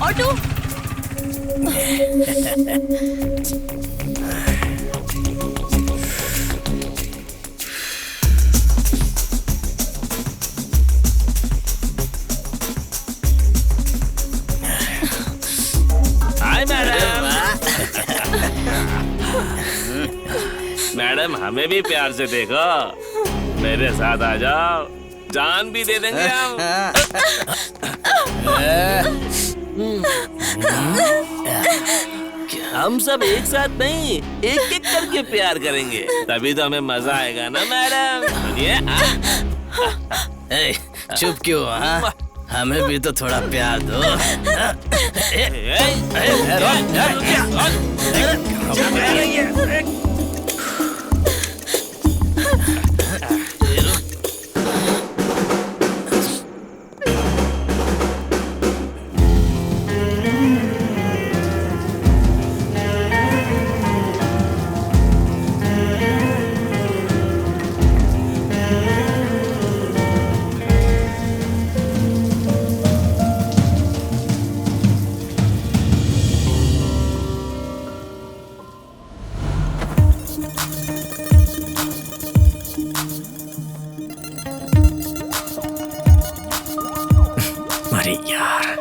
Auto. Hi madam. Madam हमें भी प्यार से देखो, मेरे साथ आ जाओ, जान भी दे देंगे हम। हम सब एक साथ नहीं, एक एक करके प्यार करेंगे, तभी तो हमें मजा आएगा ना मैडम। सुनिए। चुप क्यों? हाँ, हमें भी तो थोड़ा प्यार दो। अरे यार,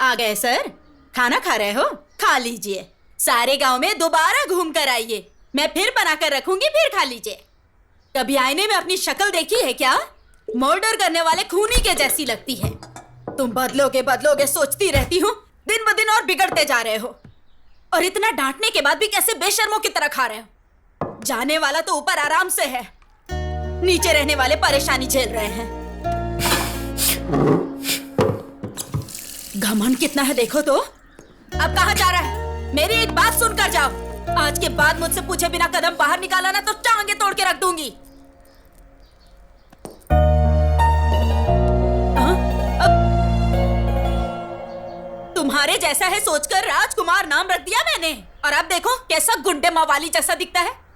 आ गए सर, खाना खा रहे हो? खा लीजिए। सारे गांव में दोबारा घूम कर आइए, मैं फिर बना कर रखूंगी, फिर खा लीजिए। कभी आईने में अपनी शक्ल देखी है क्या? मर्डर करने वाले खूनी के जैसी लगती है। तुम बदलोगे बदलोगे सोचती रहती हूँ, दिन ब दिन और बिगड़ते जा रहे हो। और इतना डांटने के बाद भी कैसे बेशर्मों की तरह खा रहे हो? जाने वाला तो ऊपर आराम से है, नीचे रहने वाले परेशानी झेल रहे हैं। घमंड कितना है देखो तो। अब कहाँ जा रहा है? मेरी एक बात सुनकर जाओ। आज के बाद मुझसे पूछे बिना कदम बाहर निकाला ना तो टांगे तोड़ के रख दूंगी। तुम्हारे जैसा है सोचकर राजकुमार नाम रख दिया मैंने, और अब देखो कैसा गुंडे मवाली जैसा दिखता है।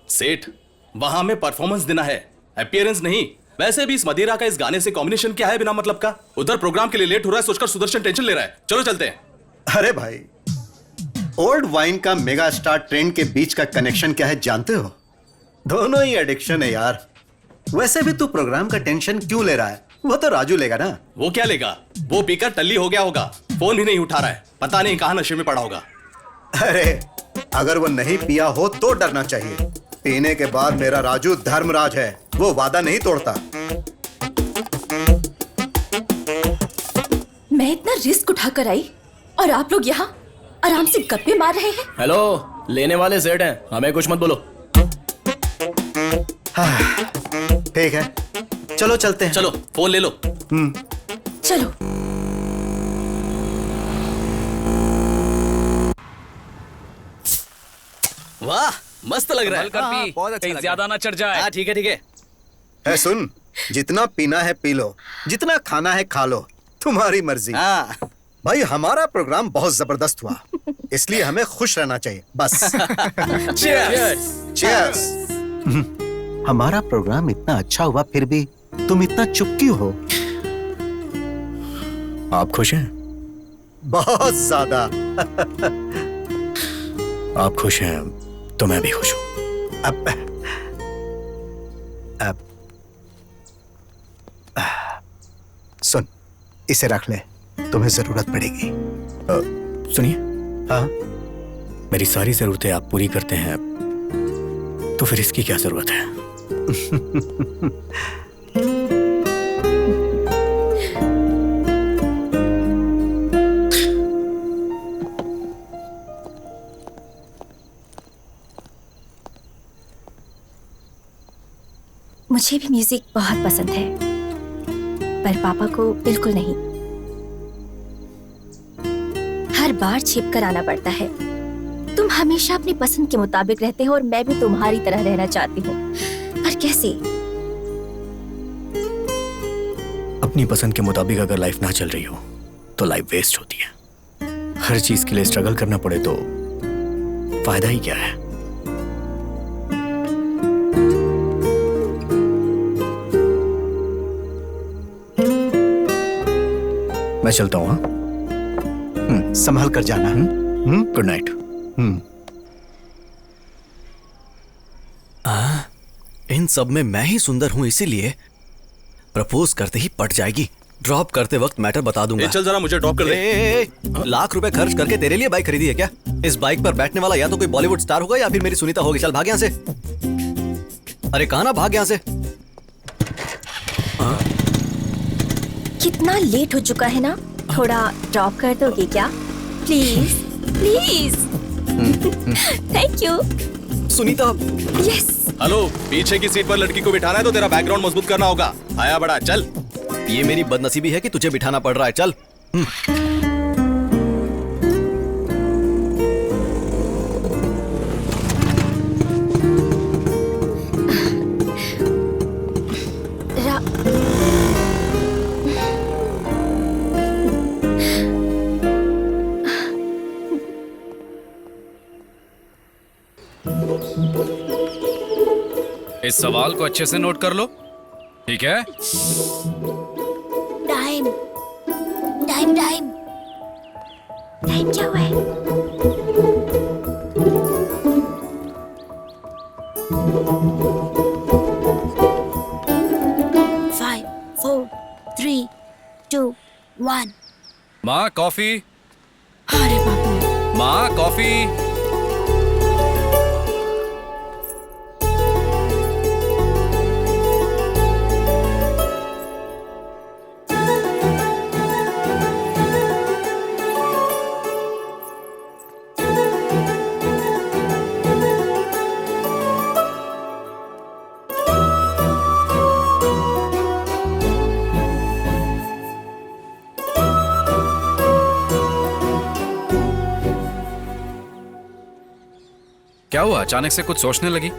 सेठ, वहां में परफॉर्मेंस देना है, अपीयरेंस नहीं। वैसे भी इस मदिरा का इस गाने से कॉम्बिनेशन क्या है बिना मतलब का? उधर प्रोग्राम के लिए लेट हो रहा है सोचकर सुदर्शन टेंशन ले रहा है। चलो चलते हैं। अरे भाई, ओल्ड वाइन का मेगा स्टार ट्रेंड के बीच का कनेक्शन क्या है जानते हो? दोनों ही एडिक्शन है यार। वैसे भी तू प्रोग्राम का टेंशन क्यों ले रहा है? वो तो राजू लेगा ना। वो क्या लेगा? वो पीकर टल्ली हो गया होगा, फोन भी नहीं उठा रहा है, पता नहीं कहां नशे में पड़ा होगा। अरे अगर वो नहीं पिया हो तो डरना चाहिए। पीने के बाद मेरा राजू धर्मराज है, वो वादा नहीं तोड़ता। मैं इतना रिस्क उठाकर आई और आप लोग यहाँ आराम से गप्पे मार रहे हैं। हेलो, लेने वाले सेठ हैं, हमें कुछ मत बोलो। ठीक है, चलो चलते हैं। चलो फोन ले लो। चलो। वाह, मस्त लग रहा है। बहुत अच्छा, ज्यादा ना चढ़ जाए। हाँ ठीक है ठीक है। है सुन, जितना पीना है पी लो, जितना खाना है खा लो, तुम्हारी मर्जी। हाँ भाई हमारा प्रोग्राम बहुत जबरदस्त हुआ, इसलिए हमें खुश रहना चाहिए बस। Cheers! Cheers! हमारा प्रोग्राम इतना अच्छा हुआ फिर भी तुम इतना चुप क्यों हो? आप खुश हैं? बहुत ज्यादा। आप खुश हैं तो मैं भी खुश हूं। अब इसे रख ले, तुम्हें जरूरत पड़ेगी। सुनिए, हाँ, मेरी सारी जरूरतें आप पूरी करते हैं, तो फिर इसकी क्या जरूरत है? मुझे भी म्यूजिक बहुत पसंद है, पर पापा को बिल्कुल नहीं। हर बार छिप कर आना पड़ता है। तुम हमेशा अपनी पसंद के मुताबिक रहते हो और मैं भी तुम्हारी तरह रहना चाहती हूँ, पर कैसे? अपनी पसंद के मुताबिक अगर लाइफ ना चल रही हो तो लाइफ वेस्ट होती है। हर चीज के लिए स्ट्रगल करना पड़े तो फायदा ही क्या है? मैं चलता हूँ। हाँ, संभल कर जाना। Good night. इन सब में मैं ही सुंदर हूं, इसीलिए प्रपोज करते ही पट जाएगी। ड्रॉप करते वक्त मैटर बता दूंगा। चल जरा मुझे ड्रॉप कर दे। लाख रुपए खर्च करके तेरे लिए बाइक खरीदी है क्या? इस बाइक पर बैठने वाला या तो कोई बॉलीवुड स्टार होगा या फिर मेरी सुनीता होगी। चल भाग यहाँ से। अरे कहाँ ना, भाग यहाँ से। कितना लेट हो चुका है ना, थोड़ा ड्रॉप कर दोगे क्या? Please please. Thank you. Sunita. Yes. Hello, पीछे की सीट पर लड़की को बिठाना है तो तेरा बैकग्राउंड मजबूत करना होगा। आया बड़ा, चल। ये मेरी बदनसीबी है कि तुझे बिठाना पड़ रहा है। चल। इस सवाल को अच्छे से नोट कर लो, ठीक है? टाइम टाइम टाइम टाइम क्या हुआ है? Five, 4, 3, 2, 1। माँ कॉफी। अरे बाप रे। माँ कॉफी। क्या हुआ, अचानक से कुछ सोचने लगी?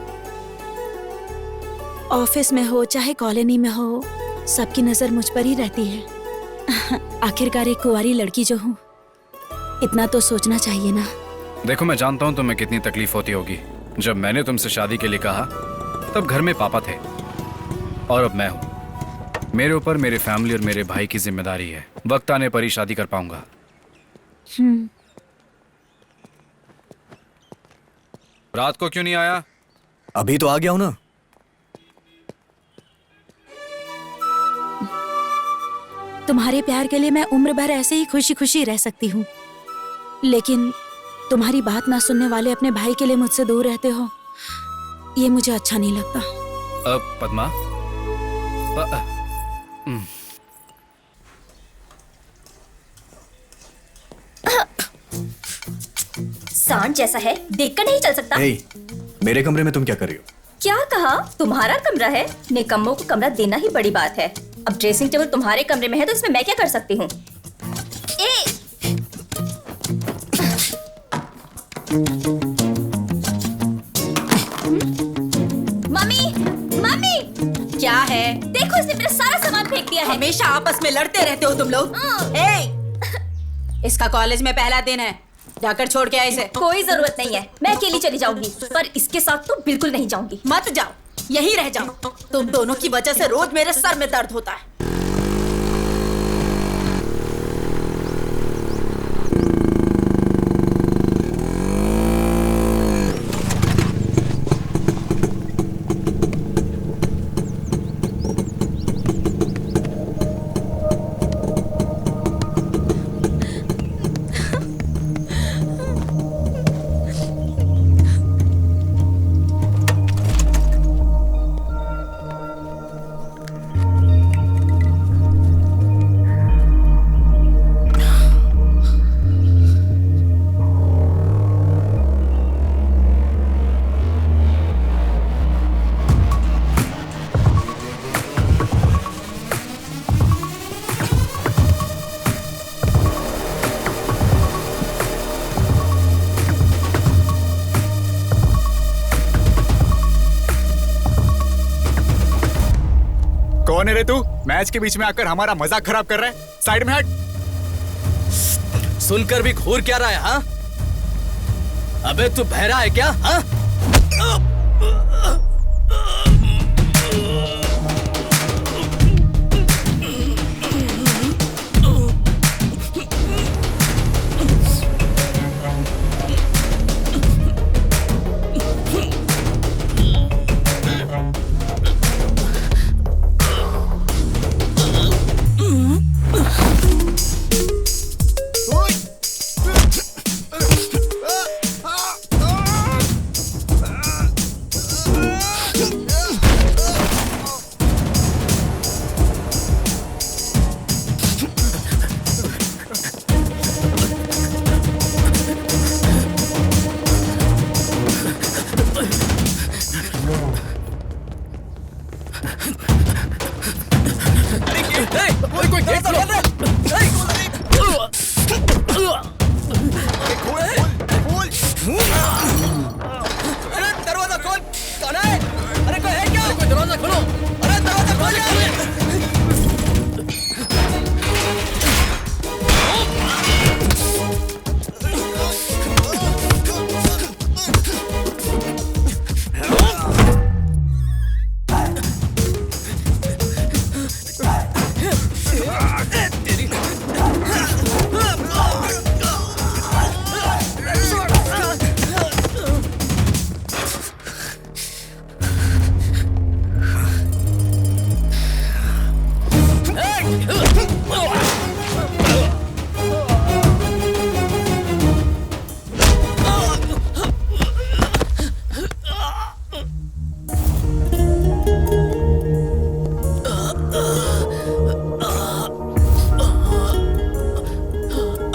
ऑफिस में हो चाहे कॉलोनी में हो, सबकी नजर मुझ पर ही रहती है। आखिरकार एक कुंवारी लड़की जो हूँ, इतना तो सोचना चाहिए ना। देखो, मैं जानता हूँ तुम्हें कितनी तकलीफ होती होगी। जब मैंने तुमसे शादी के लिए कहा तब घर में पापा थे और अब मैं हूँ। मेरे ऊपर मेरे फैमिली और मेरे भाई की जिम्मेदारी है। वक्त आने पर ही शादी कर पाऊंगा। रात को क्यों नहीं आया? अभी तो आ गया हूं ना। तुम्हारे प्यार के लिए मैं उम्र भर ऐसे ही खुशी खुशी रह सकती हूँ, लेकिन तुम्हारी बात ना सुनने वाले अपने भाई के लिए मुझसे दूर रहते हो, ये मुझे अच्छा नहीं लगता। पद्मा, सांड जैसा है, देखकर नहीं चल सकता। ए, मेरे कमरे में तुम क्या कर रही हो? क्या कहा? तुम्हारा कमरा है, निकम्मों को कमरा देना ही बड़ी बात है। अब ड्रेसिंग टेबल तुम्हारे कमरे में है तो इसमें मैं क्या कर सकती हूँ? मम्मी, मम्मी, क्या है? देखो इसने मेरा सारा सामान फेंक दिया है। हमेशा आपस में लड़ते रहते हो तुम लोग। इसका कॉलेज में पहला दिन है, जाकर छोड़ के आए इसे। कोई जरूरत नहीं है, मैं अकेली चली जाऊंगी, पर इसके साथ तो बिल्कुल नहीं जाऊंगी। मत जाओ, यहीं रह जाओ। तुम दोनों की वजह से रोज मेरे सर में दर्द होता है। रे तू मैच के बीच में आकर हमारा मजाक खराब कर रहा है। साइड में हट। सुनकर भी घूर क्या रहा है? हाँ, अबे तू बहरा है क्या? हाँ,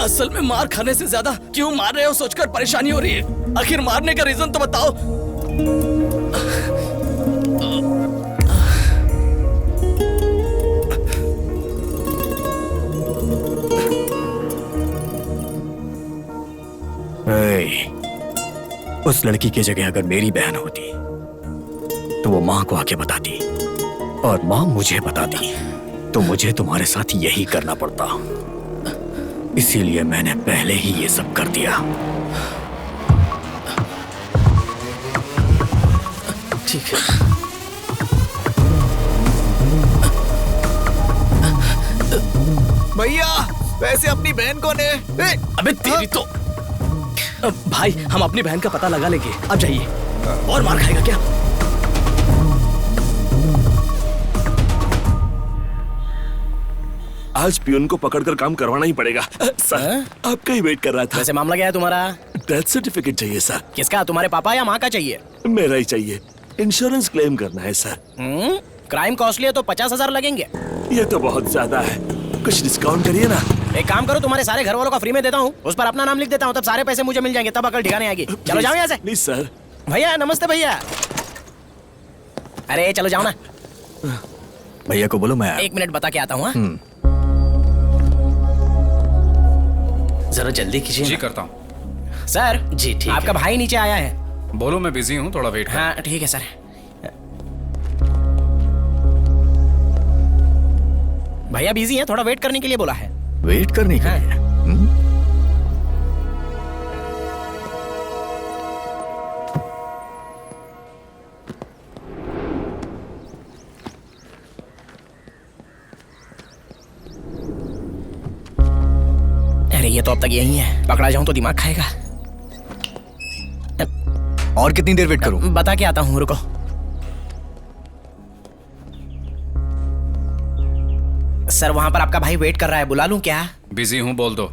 असल में मार खाने से ज्यादा क्यों मार रहे हो सोचकर परेशानी हो रही है। आखिर मारने का रीजन तो बताओ। उस लड़की की जगह अगर मेरी बहन होती तो वो माँ को आके बताती, और माँ मुझे बताती तो मुझे तुम्हारे साथ यही करना पड़ता। इसीलिए मैंने पहले ही ये सब कर दिया। ठीक है। भैया वैसे अपनी बहन कौन है? अबे तेरी तो। भाई हम अपनी बहन का पता लगा लेंगे, अब जाइए। और मार खाएगा क्या? आज पियून को पकड़कर काम करवाना ही पड़ेगा। सर आपका ही वेट कर रहा था। वैसे मामला क्या है तुम्हारा? डेथ सर्टिफिकेट चाहिए सर। किसका, तुम्हारे पापा या माँ का चाहिए? मेरा ही चाहिए। इंश्योरेंस क्लेम करना है सर। क्राइम कॉस्टली है तो 50,000 लगेंगे। ये तो बहुत ज्यादा है, कुछ डिस्काउंट करिए ना। एक काम करो, तुम्हारे सारे घर वालों का फ्री में देता हूँ, उस पर अपना नाम लिख देता हूँ, तब सारे पैसे मुझे मिल जाएंगे, तब अकल ठिकाने आएगी। चलो जाओ यहाँ से। नहीं सर। भैया नमस्ते भैया। अरे चलो जाओ ना। भैया को बोलो मैं 1 मिनट बता के आता हूँ। जरा जल्दी कीजिए। जी करता हूँ सर। जी ठीक। आपका भाई नीचे आया है। बोलो मैं बिजी हूँ, थोड़ा वेट। हाँ ठीक है सर। भैया बिजी है, थोड़ा वेट करने के लिए बोला है। वेट करने के लिए? अरे ये तो अब तक यही है, पकड़ा जाऊं तो दिमाग खाएगा। और कितनी देर वेट करूं? बता के आता हूँ, रुको। सर वहां पर आपका भाई वेट कर रहा है, बुला लूं क्या? बिजी हूँ, बोल दो।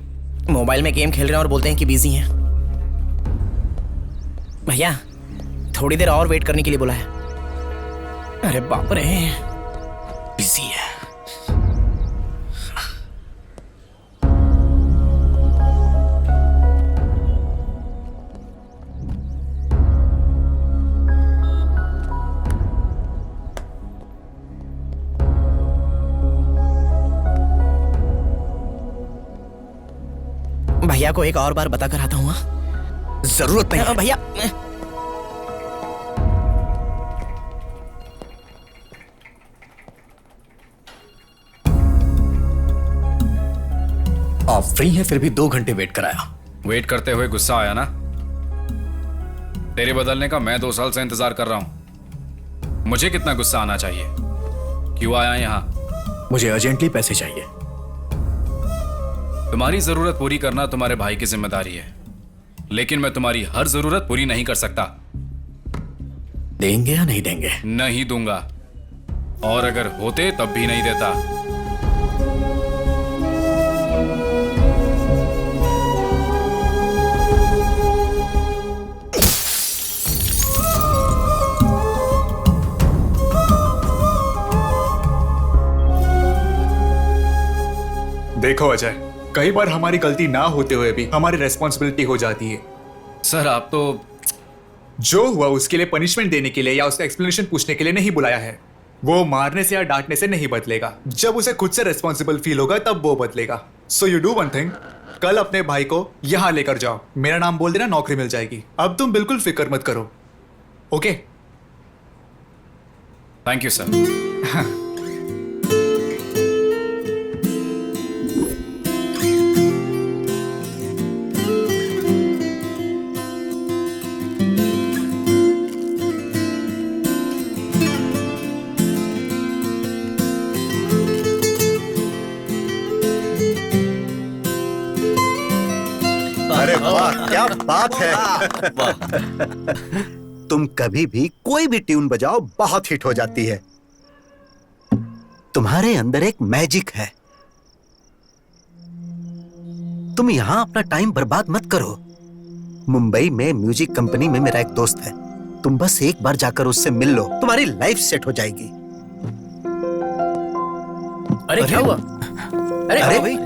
मोबाइल में गेम खेल रहे हैं और बोलते हैं कि बिजी हैं। भैया थोड़ी देर और वेट करने के लिए बोला है। अरे बाप रे, बिजी है। भैया को एक और बार बता कर आता हूँ। जरूरत नहीं। भैया आप फ्री हैं फिर भी 2 घंटे वेट कराया। वेट करते हुए गुस्सा आया ना? तेरे बदलने का मैं 2 साल से इंतजार कर रहा हूं। मुझे कितना गुस्सा आना चाहिए? क्यों आया यहां? मुझे अर्जेंटली पैसे चाहिए। तुम्हारी जरूरत पूरी करना तुम्हारे भाई की जिम्मेदारी है, लेकिन मैं तुम्हारी हर जरूरत पूरी नहीं कर सकता। देंगे या नहीं देंगे? नहीं दूंगा, और अगर होते तब भी नहीं देता। देखो अजय, कई बार हमारी गलती ना होते हुए भी हमारी रेस्पॉन्सिबिलिटी हो जाती है। सर आप तो जो हुआ उसके लिए पनिशमेंट देने के लिए या उसका एक्सप्लेनेशन पूछने के लिए नहीं बुलाया है। वो मारने से या डांटने से नहीं बदलेगा। जब उसे खुद से रेस्पॉन्सिबल फील होगा तब वो बदलेगा। So you do one thing, कल अपने भाई को यहां लेकर जाओ, मेरा नाम बोल देना, नौकरी मिल जाएगी। अब तुम बिल्कुल फिक्र मत करो, ओके? Thank you sir. अरे वाह, क्या बात है। तुम कभी भी कोई भी ट्यून बजाओ बहुत हिट हो जाती है। तुम्हारे अंदर एक मैजिक है। तुम यहां अपना टाइम बर्बाद मत करो। मुंबई में म्यूजिक कंपनी में मेरा एक दोस्त है, तुम बस एक बार जाकर उससे मिल लो, तुम्हारी लाइफ सेट हो जाएगी। अरे क्या हुआ? अरे भाई,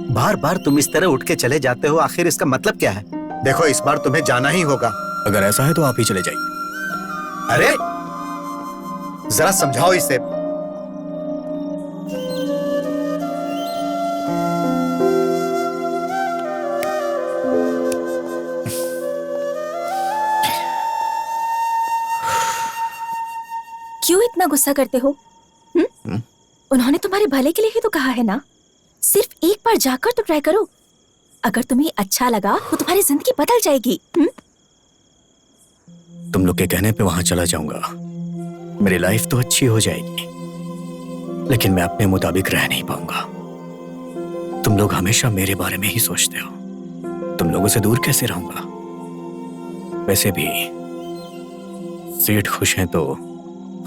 बार बार तुम इस तरह उठ के चले जाते हो, आखिर इसका मतलब क्या है? देखो, इस बार तुम्हें जाना ही होगा। अगर ऐसा है तो आप ही चले जाइए। अरे जरा समझाओ इसे। क्यों इतना गुस्सा करते हो? उन्होंने तुम्हारे भले के लिए ही तो कहा है ना। सिर्फ एक बार जाकर तो ट्राई करो। अगर तुम्हें अच्छा लगा तो तुम्हारी जिंदगी बदल जाएगी। तुम लोग के कहने पे वहां चला जाऊंगा, मेरी लाइफ तो अच्छी हो जाएगी, लेकिन मैं अपने मुताबिक रह नहीं पाऊंगा। तुम लोग हमेशा मेरे बारे में ही सोचते हो। तुम लोगों से दूर कैसे रहूंगा? वैसे भी सेठ खुश हैं तो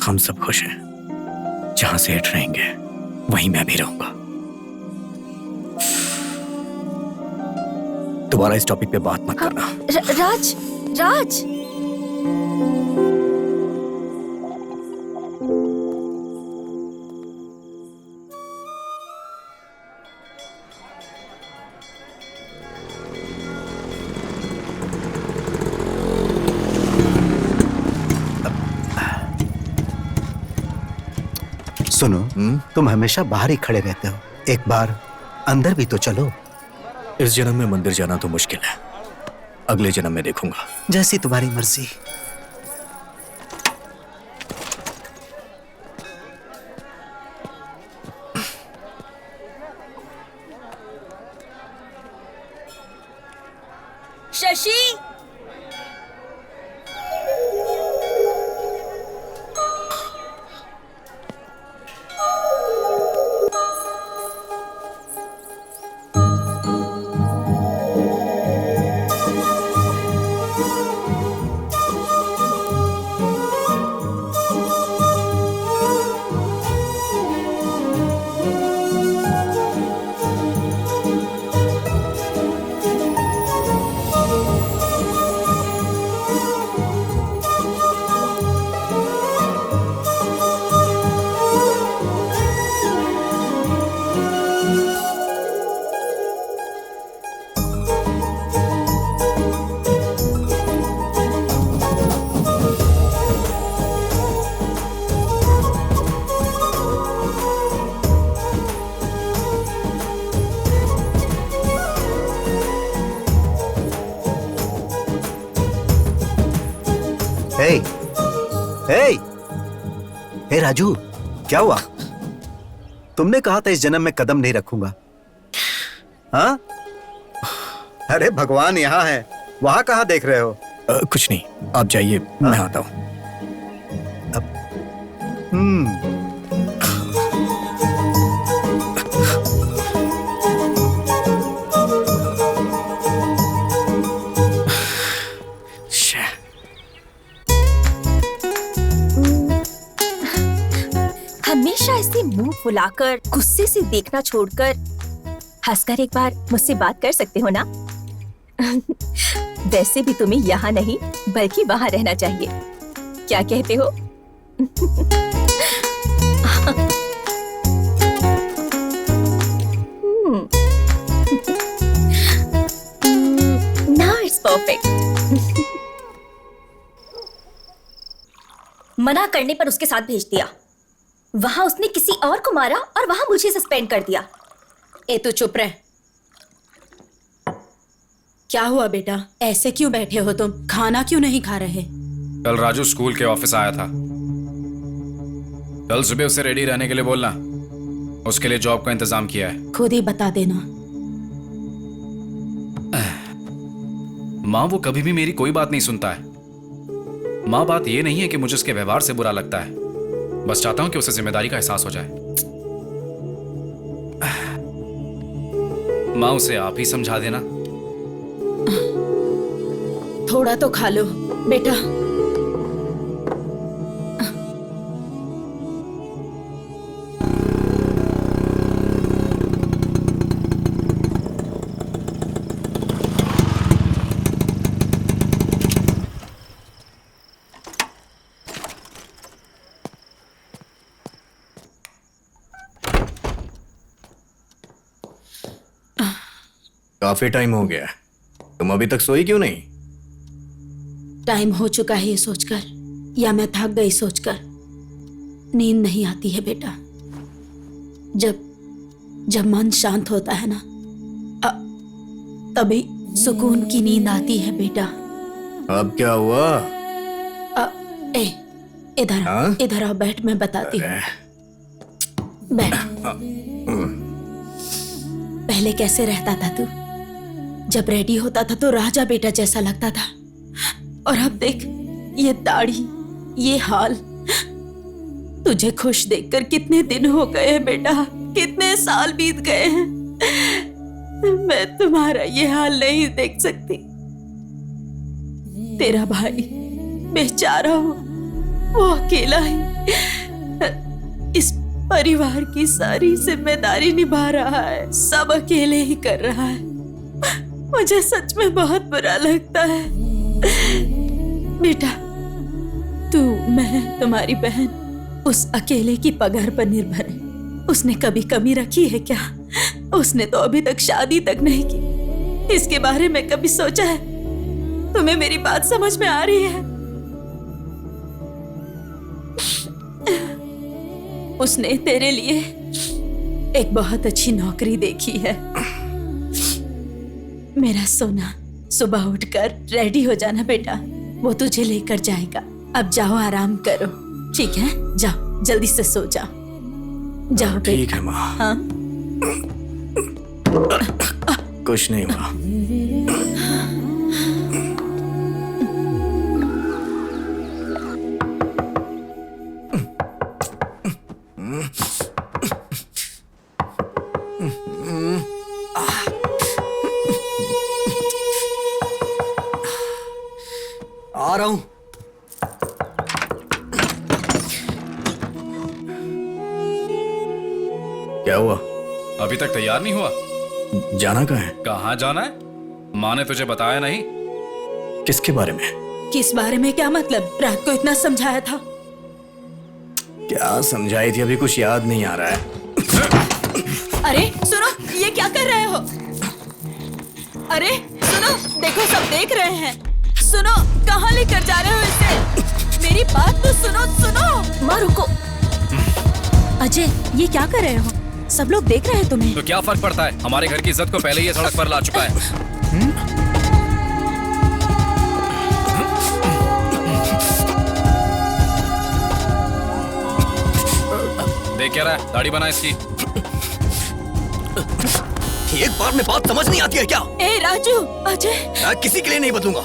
हम सब खुश हैं। जहां सेठ रहेंगे वहीं मैं भी रहूंगा। दोबारा इस टॉपिक पे बात मत करना। राज, राज। सुनो, तुम हमेशा बाहर ही खड़े रहते हो, एक बार अंदर भी तो चलो। इस जन्म में मंदिर जाना तो मुश्किल है, अगले जन्म में देखूंगा। जैसी तुम्हारी मर्जी। शशि, हे राजू, क्या हुआ? तुमने कहा था इस जन्म में कदम नहीं रखूंगा। हाँ? अरे भगवान यहाँ है, वहां कहाँ देख रहे हो? कुछ नहीं, आप जाइए, मैं आता हूँ। हमेशा ऐसे मुंह फुलाकर गुस्से से देखना छोड़कर हंसकर एक बार मुझसे बात कर सकते हो ना? वैसे भी तुम्हें यहाँ नहीं बल्कि वहां रहना चाहिए। क्या कहते हो? Now it's perfect. मना करने पर उसके साथ भेज दिया। वहां उसने किसी और को मारा और वहां मुझे सस्पेंड कर दिया। ए तू चुप रह। क्या हुआ बेटा, ऐसे क्यों बैठे हो तुम? खाना क्यों नहीं खा रहे? कल राजू स्कूल के ऑफिस आया था। कल सुबह उसे रेडी रहने के लिए बोलना, उसके लिए जॉब का इंतजाम किया है। खुद ही बता देना। माँ वो कभी भी मेरी कोई बात नहीं सुनता है। माँ बात ये नहीं है कि मुझे उसके व्यवहार से बुरा लगता है, बस चाहता हूं कि उसे जिम्मेदारी का एहसास हो जाए। माँ उसे आप ही समझा देना। थोड़ा तो खा लो बेटा। काफी टाइम हो गया, तुम अभी तक सोई क्यों नहीं? टाइम हो चुका है ये सोचकर, या मैं थक गई सोचकर। नींद नहीं आती है बेटा। जब मन शांत होता है ना, तभी सुकून की नींद आती है बेटा। अब क्या हुआ? इधर हाँ? इधर आओ, बैठ, मैं बताती हूँ। बैठ। पहले कैसे रहता था तू? जब रेडी होता था तो राजा बेटा जैसा लगता था, और अब देख ये दाढ़ी, ये हाल। तुझे खुश देखकर कितने दिन हो गए हैं बेटा, कितने साल बीत गए हैं। मैं तुम्हारा ये हाल नहीं देख सकती। तेरा भाई बेचारा हो, वो अकेला ही इस परिवार की सारी जिम्मेदारी निभा रहा है, सब अकेले ही कर रहा है। मुझे सच में बहुत बुरा लगता है बेटा। तू, मैं, तुम्हारी बहन उस अकेले की पगार पर निर्भर है। उसने कभी कमी रखी है क्या? उसने तो अभी तक शादी तक नहीं की। इसके बारे में कभी सोचा है? तुम्हें मेरी बात समझ में आ रही है? उसने तेरे लिए एक बहुत अच्छी नौकरी देखी है। मेरा सोना, सुबह उठकर रेडी हो जाना बेटा, वो तुझे लेकर जाएगा। अब जाओ, आराम करो, ठीक है? जाओ, जल्दी से सो जाओ। जाओ ठीक है माँ। हाँ? कुछ नहीं माँ। आ रहा हूं। क्या हुआ? अभी तक तैयार नहीं हुआ? जाना कहाँ है? कहाँ जाना है? माँ ने तुझे बताया नहीं? किसके बारे में? किस बारे में? क्या मतलब? रात को इतना समझाया था। क्या समझाई थी? अभी कुछ याद नहीं आ रहा है। अरे सुनो, ये क्या कर रहे हो? अरे सुनो, देखो सब देख रहे हैं। सुनो, कहाँ लेकर जा रहे हो इसे? मेरी बात तो सुनो। सुनो, माँ रुको। अजय, ये क्या कर रहे हो? सब लोग देख रहे हैं तुम्हें। तो क्या फर्क पड़ता है? हमारे घर की इज्जत को पहले ये सड़क पर ला चुका है। देख क्या रहा है? दाढ़ी बना इसकी। एक बार में बात समझ नहीं आती है क्या? ए राजू, अजय, मैं किसी के लिए नहीं बदलूंगा।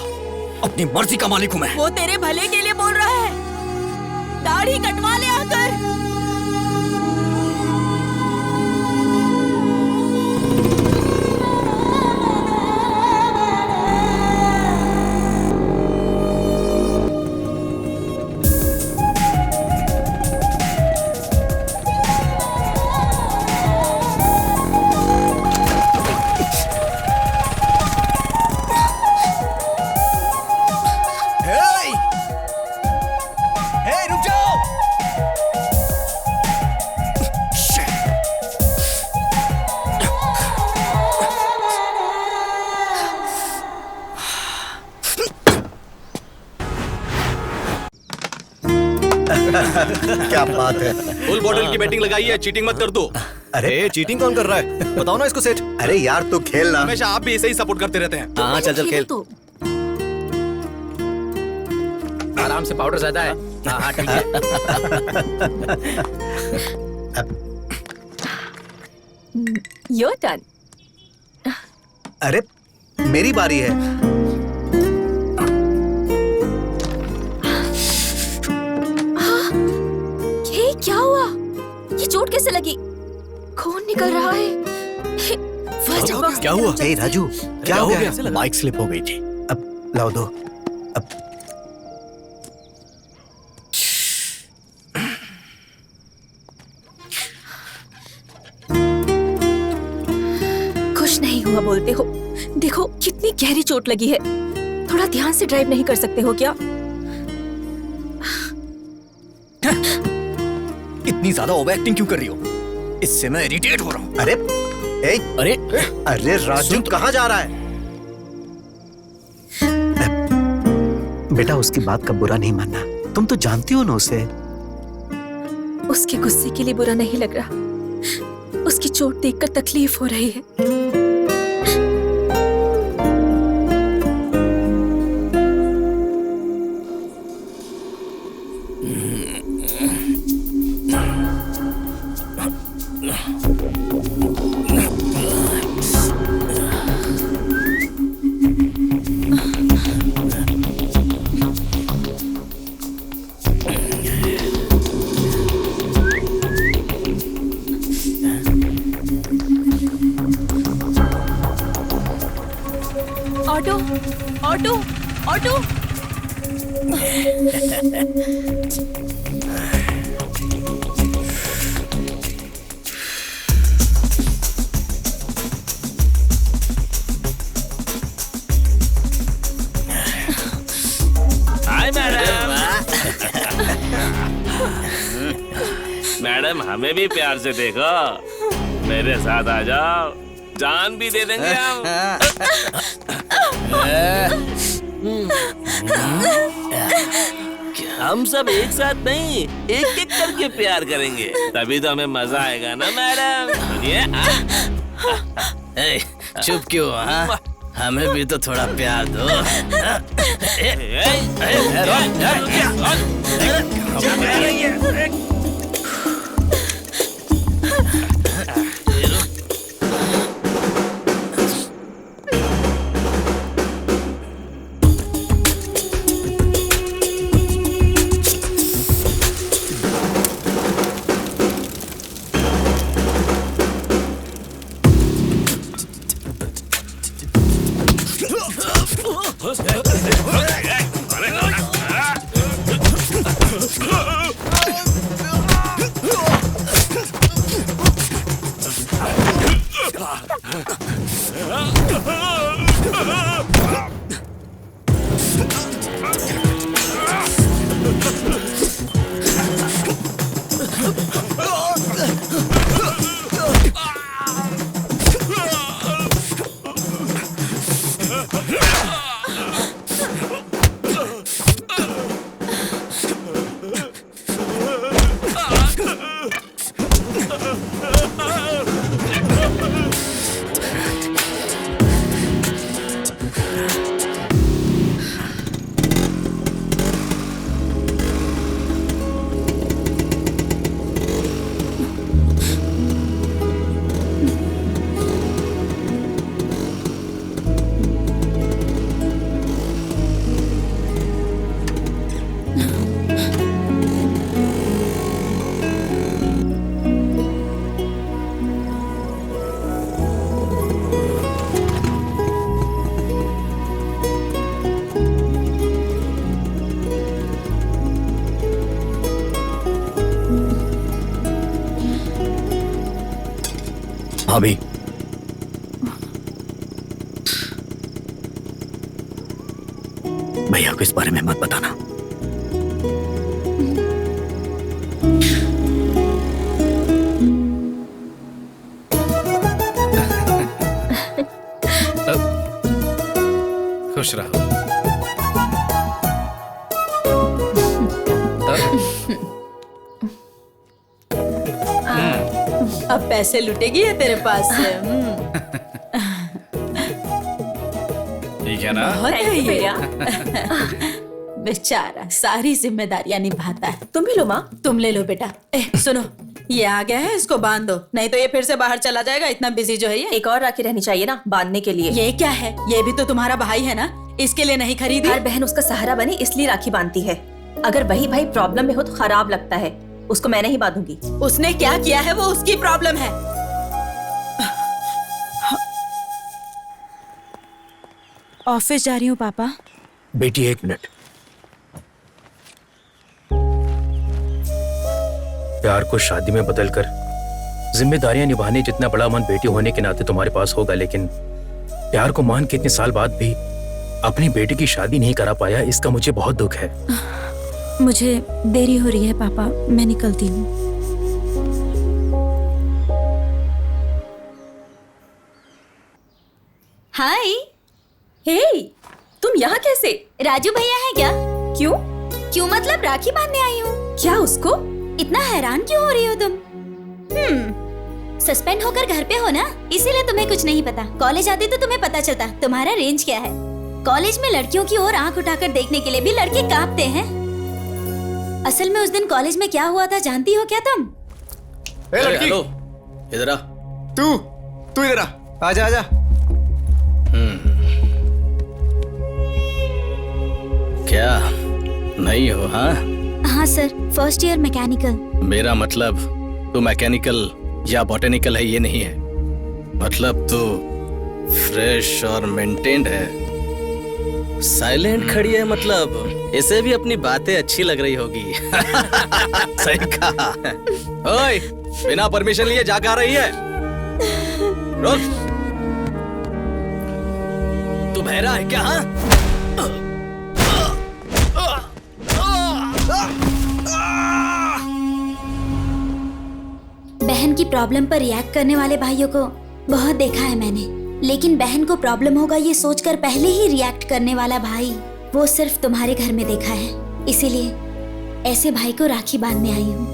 अपनी मर्जी का मालिक हूं मैं। वो तेरे भले के लिए बोल रहा है। दाढ़ी कटवा ले आकर। रुक जाओ। क्या बात है। फुल बॉटल की बैटिंग लगाई है, चीटिंग मत कर दो। अरे चीटिंग कौन कर रहा है? बताओ ना इसको सेठ। अरे यार तू खेल ना। हमेशा आप भी ऐसे ही सपोर्ट करते रहते हैं। हाँ चल खेल। तू आराम से, पाउडर ज्यादा है। हाँ हाँ ठीक है। Your turn. अरे मेरी बारी है। ये क्या हुआ? ये चोट कैसे लगी? खून निकल रहा है। First aid box. क्या हुआ? ए राजू, क्या हो गया? बाइक स्लिप हो गई थी। अब लाओ दो। अब खुश नहीं हुआ बोलते हो। देखो कितनी गहरी चोट लगी है। थोड़ा ध्यान से ड्राइव नहीं कर सकते हो क्या? इतनी ज्यादा ओवर एक्टिंग क्यों कर रही हो? इससे मैं इरिटेट हो रहा हूँ। अरे ए, अरे अरे राजू कहाँ जा रहा है? बेटा उसकी बात का बुरा नहीं मानना। तुम तो जानती हो ना उसे। उसके गुस्से के लिए बुरा नहीं लग रहा। उसकी चोट देखकर तकलीफ हो रही है। Auto, auto, auto. Hi madam. Madam हमें भी प्यार से देखो। मेरे साथ आ जाओ, जान भी दे देंगे हम। हम सब एक साथ नहीं, एक एक करके प्यार करेंगे, तभी तो हमें मजा आएगा ना मैडम। सुनिए। चुप क्यों? हाँ? हमें भी तो थोड़ा प्यार दो। भाभी, भैया को इस बारे में मत बताना। खुश रहो। अब पैसे लुटेगी है तेरे पास से। ठीक है ना? बहुत है ये। भैया। बेचारा सारी जिम्मेदारियां निभाता है। तुम भी लो माँ। तुम ले लो बेटा। सुनो, ये आ गया है, इसको बांध दो, नहीं तो ये फिर से बाहर चला जाएगा। इतना बिजी जो है ये। एक और राखी रहनी चाहिए ना बांधने के लिए। ये क्या है? ये भी तो तुम्हारा भाई है ना, इसके लिए नहीं खरीदी? हर बहन उसका सहारा बने इसलिए राखी बांधती है। अगर वही भाई प्रॉब्लम में हो तो खराब लगता है। उसको मैं नहीं बांधूंगी। उसने क्या किया है वो उसकी प्रॉब्लम है। ऑफिस जा रही हूँ पापा। बेटी 1 मिनट। प्यार को शादी में बदलकर जिम्मेदारियां निभाने जितना बड़ा मन बेटी होने के नाते तुम्हारे पास होगा, लेकिन प्यार को मान के इतने साल बाद भी अपनी बेटी की शादी नहीं करा पाया, इसका मुझे बहुत दुख है। मुझे देरी हो रही है पापा, मैं निकलती हूँ। हाय। हे, तुम यहाँ कैसे? राजू भैया है क्या? क्यों? क्यों मतलब राखी बांधने आई हूँ। क्या उसको? इतना हैरान क्यों हो रही हो तुम? सस्पेंड होकर घर पे हो ना, इसीलिए तुम्हें कुछ नहीं पता। कॉलेज आती तो तुम्हें पता चलता तुम्हारा रेंज क्या है। कॉलेज में लड़कियों की ओर आंख उठाकर देखने के लिए भी लड़के कांपते हैं। असल में उस दिन कॉलेज में क्या हुआ था जानती हो क्या तुम? लड़की, हेलो, इधर आ। तू इधर आ। आजा आजा। क्या नहीं हो? हाँ हाँ सर, फर्स्ट ईयर मैकेनिकल। मेरा मतलब तू मैकेनिकल या बॉटेनिकल है ये नहीं है, मतलब तू फ्रेश और मेंटेन्ड है। साइलेंट खड़ी है, मतलब इसे भी अपनी बातें अच्छी लग रही होगी। सही कहा। ओए, बिना परमिशन लिए जाकर आ रही है? रुक, तू बहरा है क्या? हाँ? बहन की प्रॉब्लम पर रिएक्ट करने वाले भाइयों को बहुत देखा है मैंने, लेकिन बहन को प्रॉब्लम होगा ये सोचकर पहले ही रिएक्ट करने वाला भाई वो सिर्फ तुम्हारे घर में देखा है। इसीलिए ऐसे भाई को राखी बांधने आई हूँ।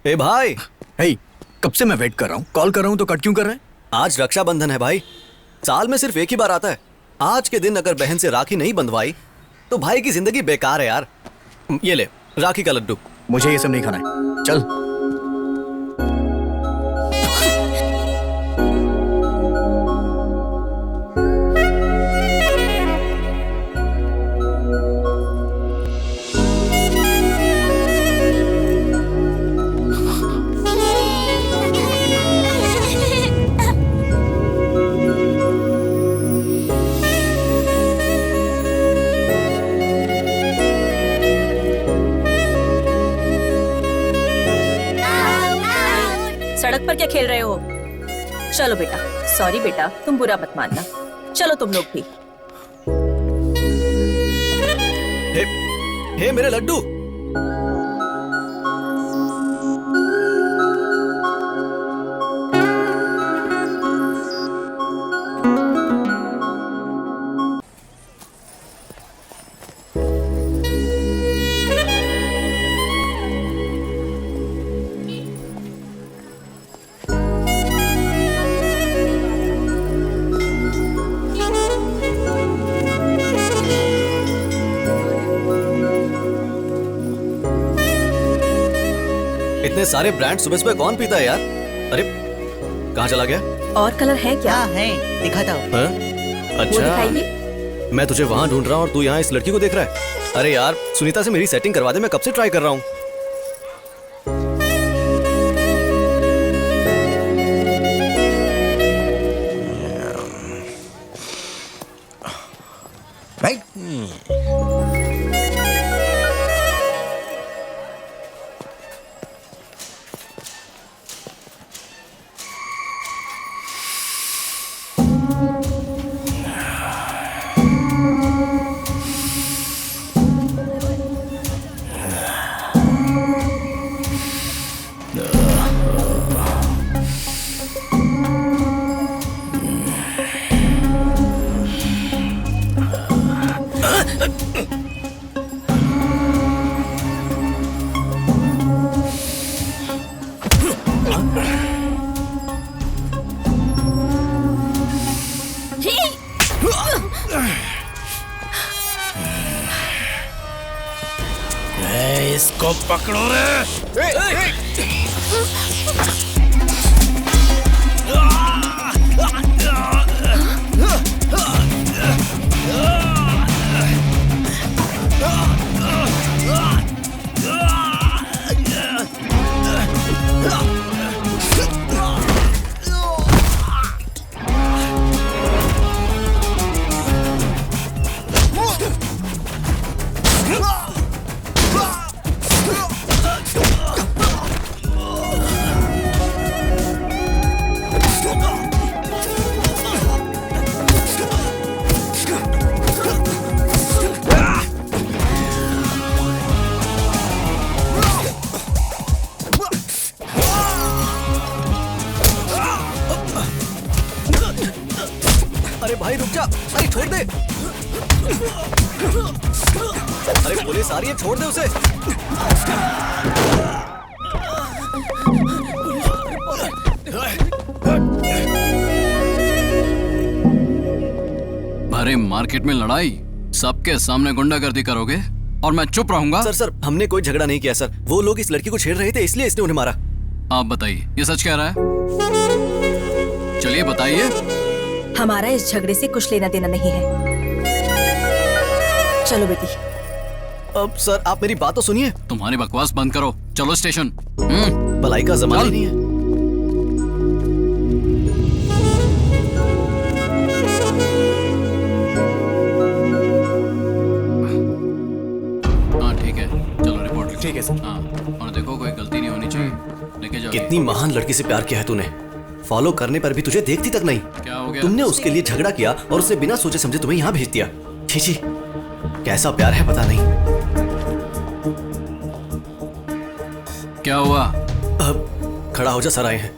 ए भाई। हे, कब से मैं वेट कर रहा हूँ, कॉल कर रहा हूँ तो कट क्यों कर रहे हैं? आज रक्षाबंधन है भाई, साल में सिर्फ एक ही बार आता है। आज के दिन अगर बहन से राखी नहीं बंधवाई तो भाई की जिंदगी बेकार है यार। ये ले राखी का लड्डू। मुझे ये सब नहीं खाना है, चल। सड़क पर क्या खेल रहे हो? चलो बेटा। सॉरी बेटा, तुम बुरा मत मानना। चलो तुम लोग भी। हे मेरे लड्डू। इतने सारे ब्रांड सुबह सुबह कौन पीता है यार? अरे कहाँ चला गया? और कलर है क्या? हाँ है, दिखाता हूँ। हाँ? वो अच्छा, दिखाइए। मैं तुझे वहां ढूंढ रहा हूँ और तू यहाँ इस लड़की को देख रहा है। अरे यार सुनीता से मेरी सेटिंग करवा दे, मैं कब से ट्राई कर रहा हूँ। इसको पकड़ो रे। अरे भाई रुक जा, अरे छोड़ दे। अरे पुलिस आ रही है, छोड़ दे उसे। भरे मार्केट में लड़ाई, सबके सामने गुंडागर्दी करोगे और मैं चुप रहूंगा? सर हमने कोई झगड़ा नहीं किया सर। वो लोग इस लड़की को छेड़ रहे थे इसलिए इसने उन्हें मारा। आप बताइए, ये सच कह रहा है? चलिए बताइए। हमारा इस झगड़े से कुछ लेना देना नहीं है। चलो बेटी। अब सर आप मेरी बात तो सुनिए। तुम्हारी बकवास बंद करो, चलो स्टेशन। भलाई का जमाना ही नहीं है। हाँ ठीक है, चलो रिपोर्ट। ठीक है सर। हाँ, और देखो कोई गलती नहीं होनी चाहिए। लेके जाओ। कितनी महान लड़की से प्यार किया है तूने, फॉलो करने पर भी तुझे देखती तक नहीं। क्या हो गया? तुमने उसके लिए झगड़ा किया और उसे बिना सोचे समझे तुम्हें यहाँ भेज दिया। छी छी, कैसा प्यार है पता नहीं। क्या हुआ? अब खड़ा हो जा, सर आए हैं।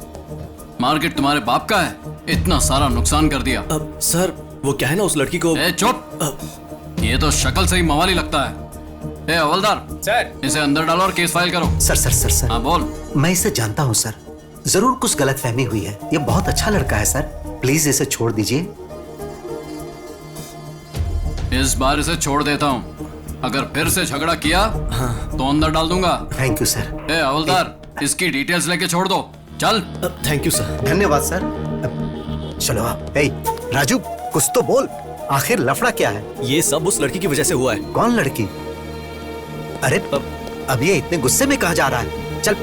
मार्केट तुम्हारे बाप का है, इतना सारा नुकसान कर दिया। अब सर वो क्या है ना, उस लड़की को। ए चुप, ये तो शक्ल से ही मवाली लगता है। ए हवलदार सर, इसे अंदर डालो और केस फाइल करो। सर हाँ बोल। मैं इसे जानता हूँ सर, जरूर कुछ गलतफहमी हुई है। ये बहुत अच्छा लड़का है सर, प्लीज इसे छोड़ दीजिए। इस बार इसे छोड़ देता हूँ, अगर फिर से झगड़ा किया तो अंदर डाल दूंगा। Thank you sir. ए हवलदार, इसकी डिटेल्स लेके छोड़ दो, चल। Thank you sir. धन्यवाद सर। चलो आप। ए राजू, कुछ तो बोल, आखिर लफड़ा क्या है? ये सब उस लड़की की वजह से हुआ है। कौन लड़की? अरे अब ये इतने गुस्से में कहाँ जा रहा है? चल।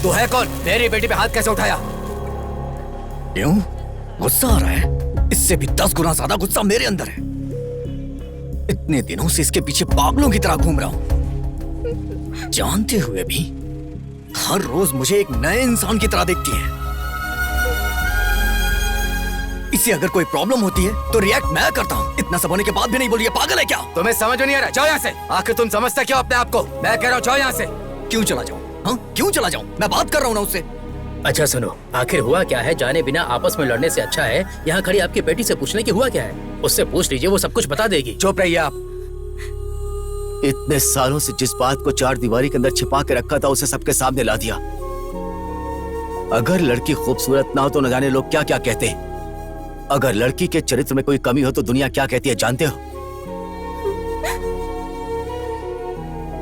तो है कौन? मेरी बेटी पे हाथ कैसे उठाया? क्यों? गुस्सा आ रहा है? इससे भी 10 गुना ज्यादा गुस्सा मेरे अंदर है। इतने दिनों से इसके पीछे पागलों की तरह घूम रहा हूं, जानते हुए भी हर रोज मुझे एक नए इंसान की तरह देखती है। इसे अगर कोई प्रॉब्लम होती है तो रिएक्ट मैं करता हूँ, इतना सब होने के बाद भी नहीं बोली। ये पागल है क्या? तुम्हें समझ नहीं आ रहा? जाओ यहाँ से। आखिर तुम समझते क्यों अपने आप को? मैं कह रहा हूँ जाओ यहाँ से। क्यों चला जाऊं? हाँ क्यों चला जाऊं? मैं बात कर रहा हूँ ना उससे। अच्छा सुनो, आखिर हुआ क्या है? जाने बिना आपस में लड़ने से अच्छा है यहाँ खड़ी आपकी बेटी से पूछने की हुआ क्या है। उससे पूछ लीजिए, वो सब कुछ बता देगी। चुप रहिए आप। इतने सालों से जिस बात को 4 दीवारी के अंदर छिपा के रखा था, उसे सबके सामने ला दिया। अगर लड़की खूबसूरत ना हो तो न जाने लोग क्या क्या कहते हैं। अगर लड़की के चरित्र में कोई कमी हो तो दुनिया क्या कहती है जानते हो?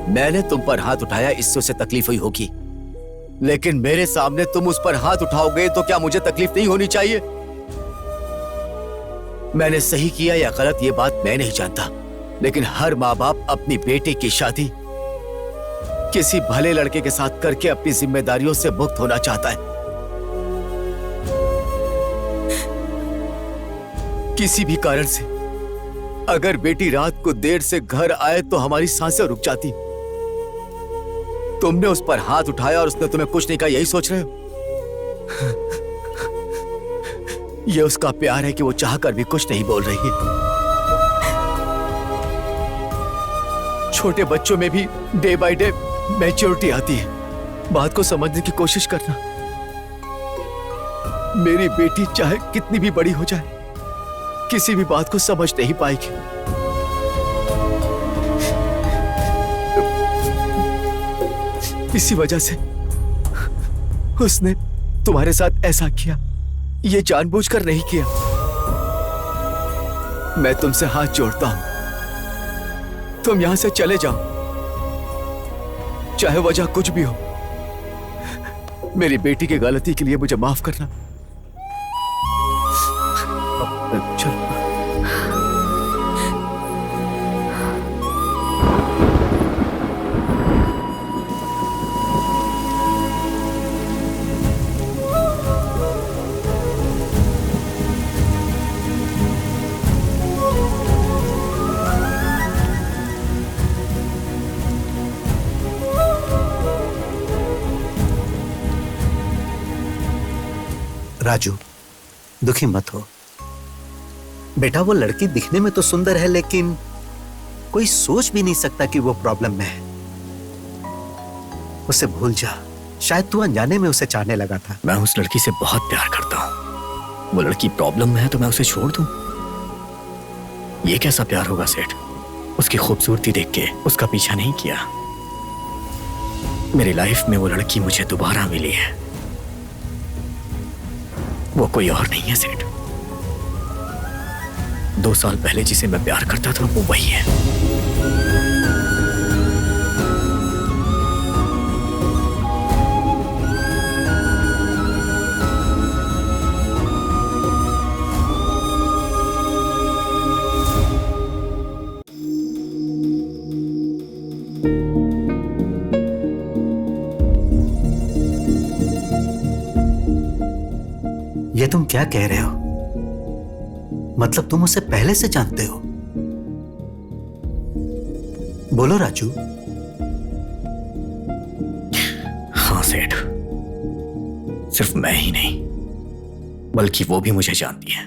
मैंने तुम पर हाथ उठाया, इससे उसे तकलीफ हुई होगी, लेकिन मेरे सामने तुम उस पर हाथ उठाओगे तो क्या मुझे तकलीफ नहीं होनी चाहिए? मैंने सही किया या गलत ये बात मैं नहीं जानता, लेकिन हर माँ बाप अपनी बेटी की शादी किसी भले लड़के के साथ करके अपनी जिम्मेदारियों से मुक्त होना चाहता है। किसी भी कारण से अगर बेटी रात को देर से घर आए तो हमारी सांसें रुक जाती। तुमने उस पर हाथ उठाया और उसने तुम्हें कुछ नहीं कहा, यही सोच रहे हो? यह उसका प्यार है कि वो चाहकर भी कुछ नहीं बोल रही है। छोटे बच्चों में भी डे बाय डे मैच्योरिटी आती है, बात को समझने की कोशिश करना। मेरी बेटी चाहे कितनी भी बड़ी हो जाए, किसी भी बात को समझ नहीं पाएगी। इसी वजह से उसने तुम्हारे साथ ऐसा किया। ये जानबूझकर नहीं किया। मैं तुमसे हाथ जोड़ता हूं, तुम यहां से चले जाओ, चाहे वजह कुछ भी हो। मेरी बेटी की गलती के लिए मुझे माफ करना। चलो। राजू, दुखी मत हो बेटा। वो लड़की दिखने में तो सुंदर है, लेकिन कोई सोच भी नहीं सकता कि वो प्रॉब्लम में है। उसे भूल जा, शायद तू अनजाने में उसे चाहने लगा था। मैं उस लड़की से बहुत प्यार करता हूँ। वो लड़की प्रॉब्लम में है तो मैं उसे छोड़ दूं? ये कैसा प्यार होगा सेठ? उसकी खूबसूरती देख के उसका पीछा नहीं किया। मेरी लाइफ में वो लड़की मुझे दोबारा मिली है, वो कोई और नहीं है सेठ। 2 साल पहले जिसे मैं प्यार करता था वो वही है। ये तुम क्या कह रहे हो? मतलब तुम उसे पहले से जानते हो? बोलो राजू। हाँ सेठ, सिर्फ मैं ही नहीं बल्कि वो भी मुझे जानती है।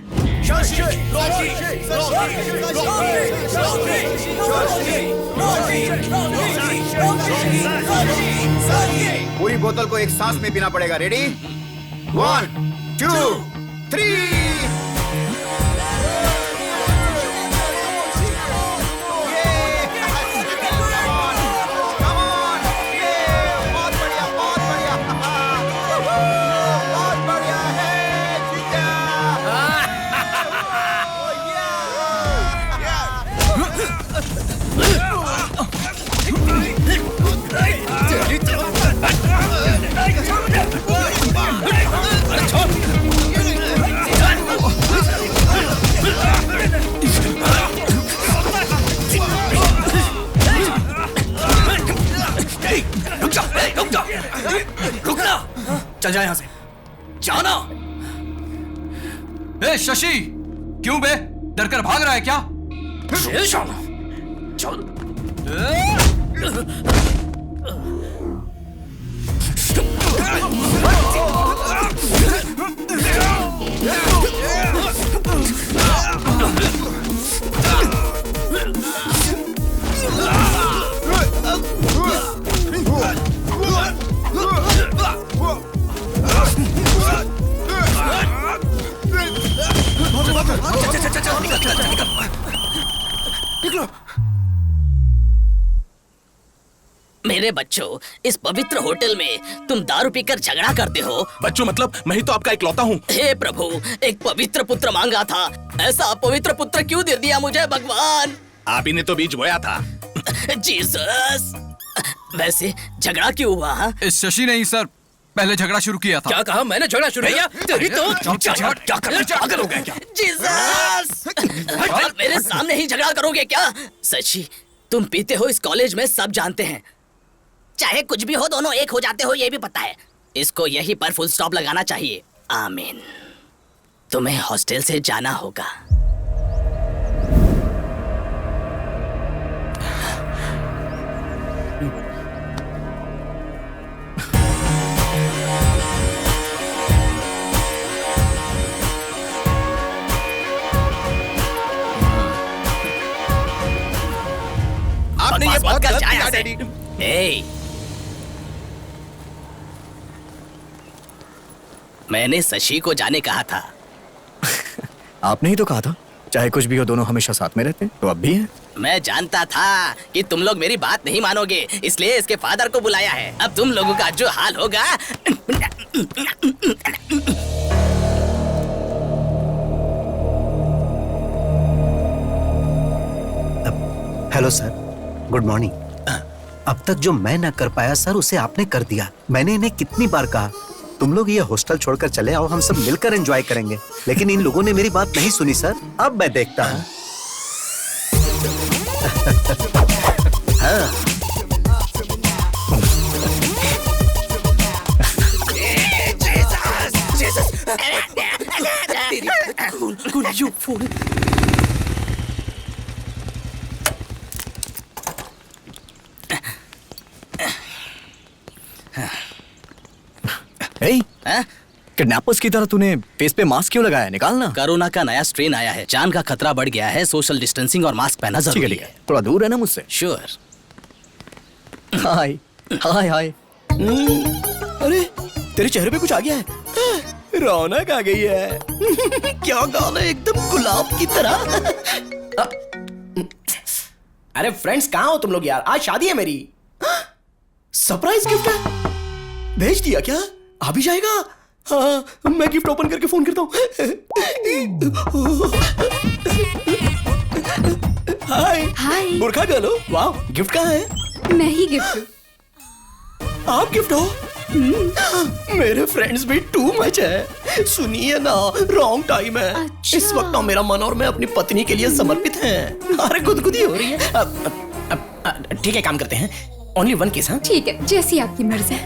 पूरी बोतल को एक सांस में पीना पड़ेगा। रेडी? 1 2 3। चल जा यहां से, जाना। ए शशि, क्यों बे? डर कर भाग रहा है क्या? मेरे बच्चों, इस पवित्र होटल में तुम दारू पीकर झगड़ा करते हो। बच्चों मतलब मैं ही तो आपका इकलौता हूँ। हे प्रभु, एक पवित्र पुत्र मांगा था, ऐसा अपवित्र पुत्र क्यों दे दिया मुझे भगवान? आप ही ने तो बीज बोया था। जीसस। वैसे झगड़ा क्यों हुआ? इस शशि ने ही सर पहले झगड़ा शुरू किया था। क्या कहा? मैंने झगड़ा शुरू किया? तेरी तो क्या पागल हो गया क्या? जीसस। मेरे सामने ही झगड़ा करोगे क्या? सच्ची, तुम पीते हो इस कॉलेज में सब जानते हैं। चाहे कुछ भी हो, दोनों एक हो जाते हो ये भी पता है। इसको यहीं पर फुल स्टॉप लगाना चाहिए। आमीन। तुम्हें हॉस्टल से जाना होगा। आपने ये बात कर जाया डैडी। मैंने शशि को जाने कहा था। आपने ही तो कहा था चाहे कुछ भी हो दोनों हमेशा साथ में रहते हैं, तो अब भी हैं। मैं जानता था कि तुम लोग मेरी बात नहीं मानोगे, इसलिए इसके फादर को बुलाया है। अब तुम लोगों का जो हाल होगा। Hello sir, good morning. अब तक जो मैं ना कर पाया सर, उसे आपने कर दिया। मैंने इन्हें कितनी बार कहा तुम लोग ये हॉस्टल छोड़कर चले आओ, हम सब मिलकर एंजॉय करेंगे, लेकिन इन लोगों ने मेरी बात नहीं सुनी सर। अब मैं देखता हूँ। हाँ। किडनैपर्स की तरह तूने फेस पे मास्क क्यों लगाया? निकालना। कोरोना का नया स्ट्रेन आया है, जान का खतरा बढ़ गया है, सोशल डिस्टेंसिंग और मास्क पहनना जरूरी है। थोड़ा दूर है ना मुझसे। श्योर। हाय हाय हाय। अरे तेरे चेहरे पे कुछ आ गया है, रौनक आ गई है। क्या गाल है, एकदम गुलाब की तरह। अरे फ्रेंड्स कहाँ हो तुम लोग यार? आज शादी है मेरी। सरप्राइज गिफ्ट है, भेज दिया क्या? आ भी जाएगा? हाँ, मैं गिफ्ट ओपन करके फोन करता हूँ। हाय हाय। बुरखा गर्ल हो? वाह, गिफ्ट कहाँ है? मैं ही गिफ्ट हूँ। आप गिफ्ट हो? मेरे फ्रेंड्स भी टू मच है। सुनिए ना, रॉन्ग टाइम है। अच्छा। इस वक्त तो मेरा मन और मैं अपनी पत्नी के लिए समर्पित हैं। अरे गुदगुदी हो रही है। ठीक है, काम करते हैं। Only one case. हाँ ठीक है, जैसी आपकी मर्जी।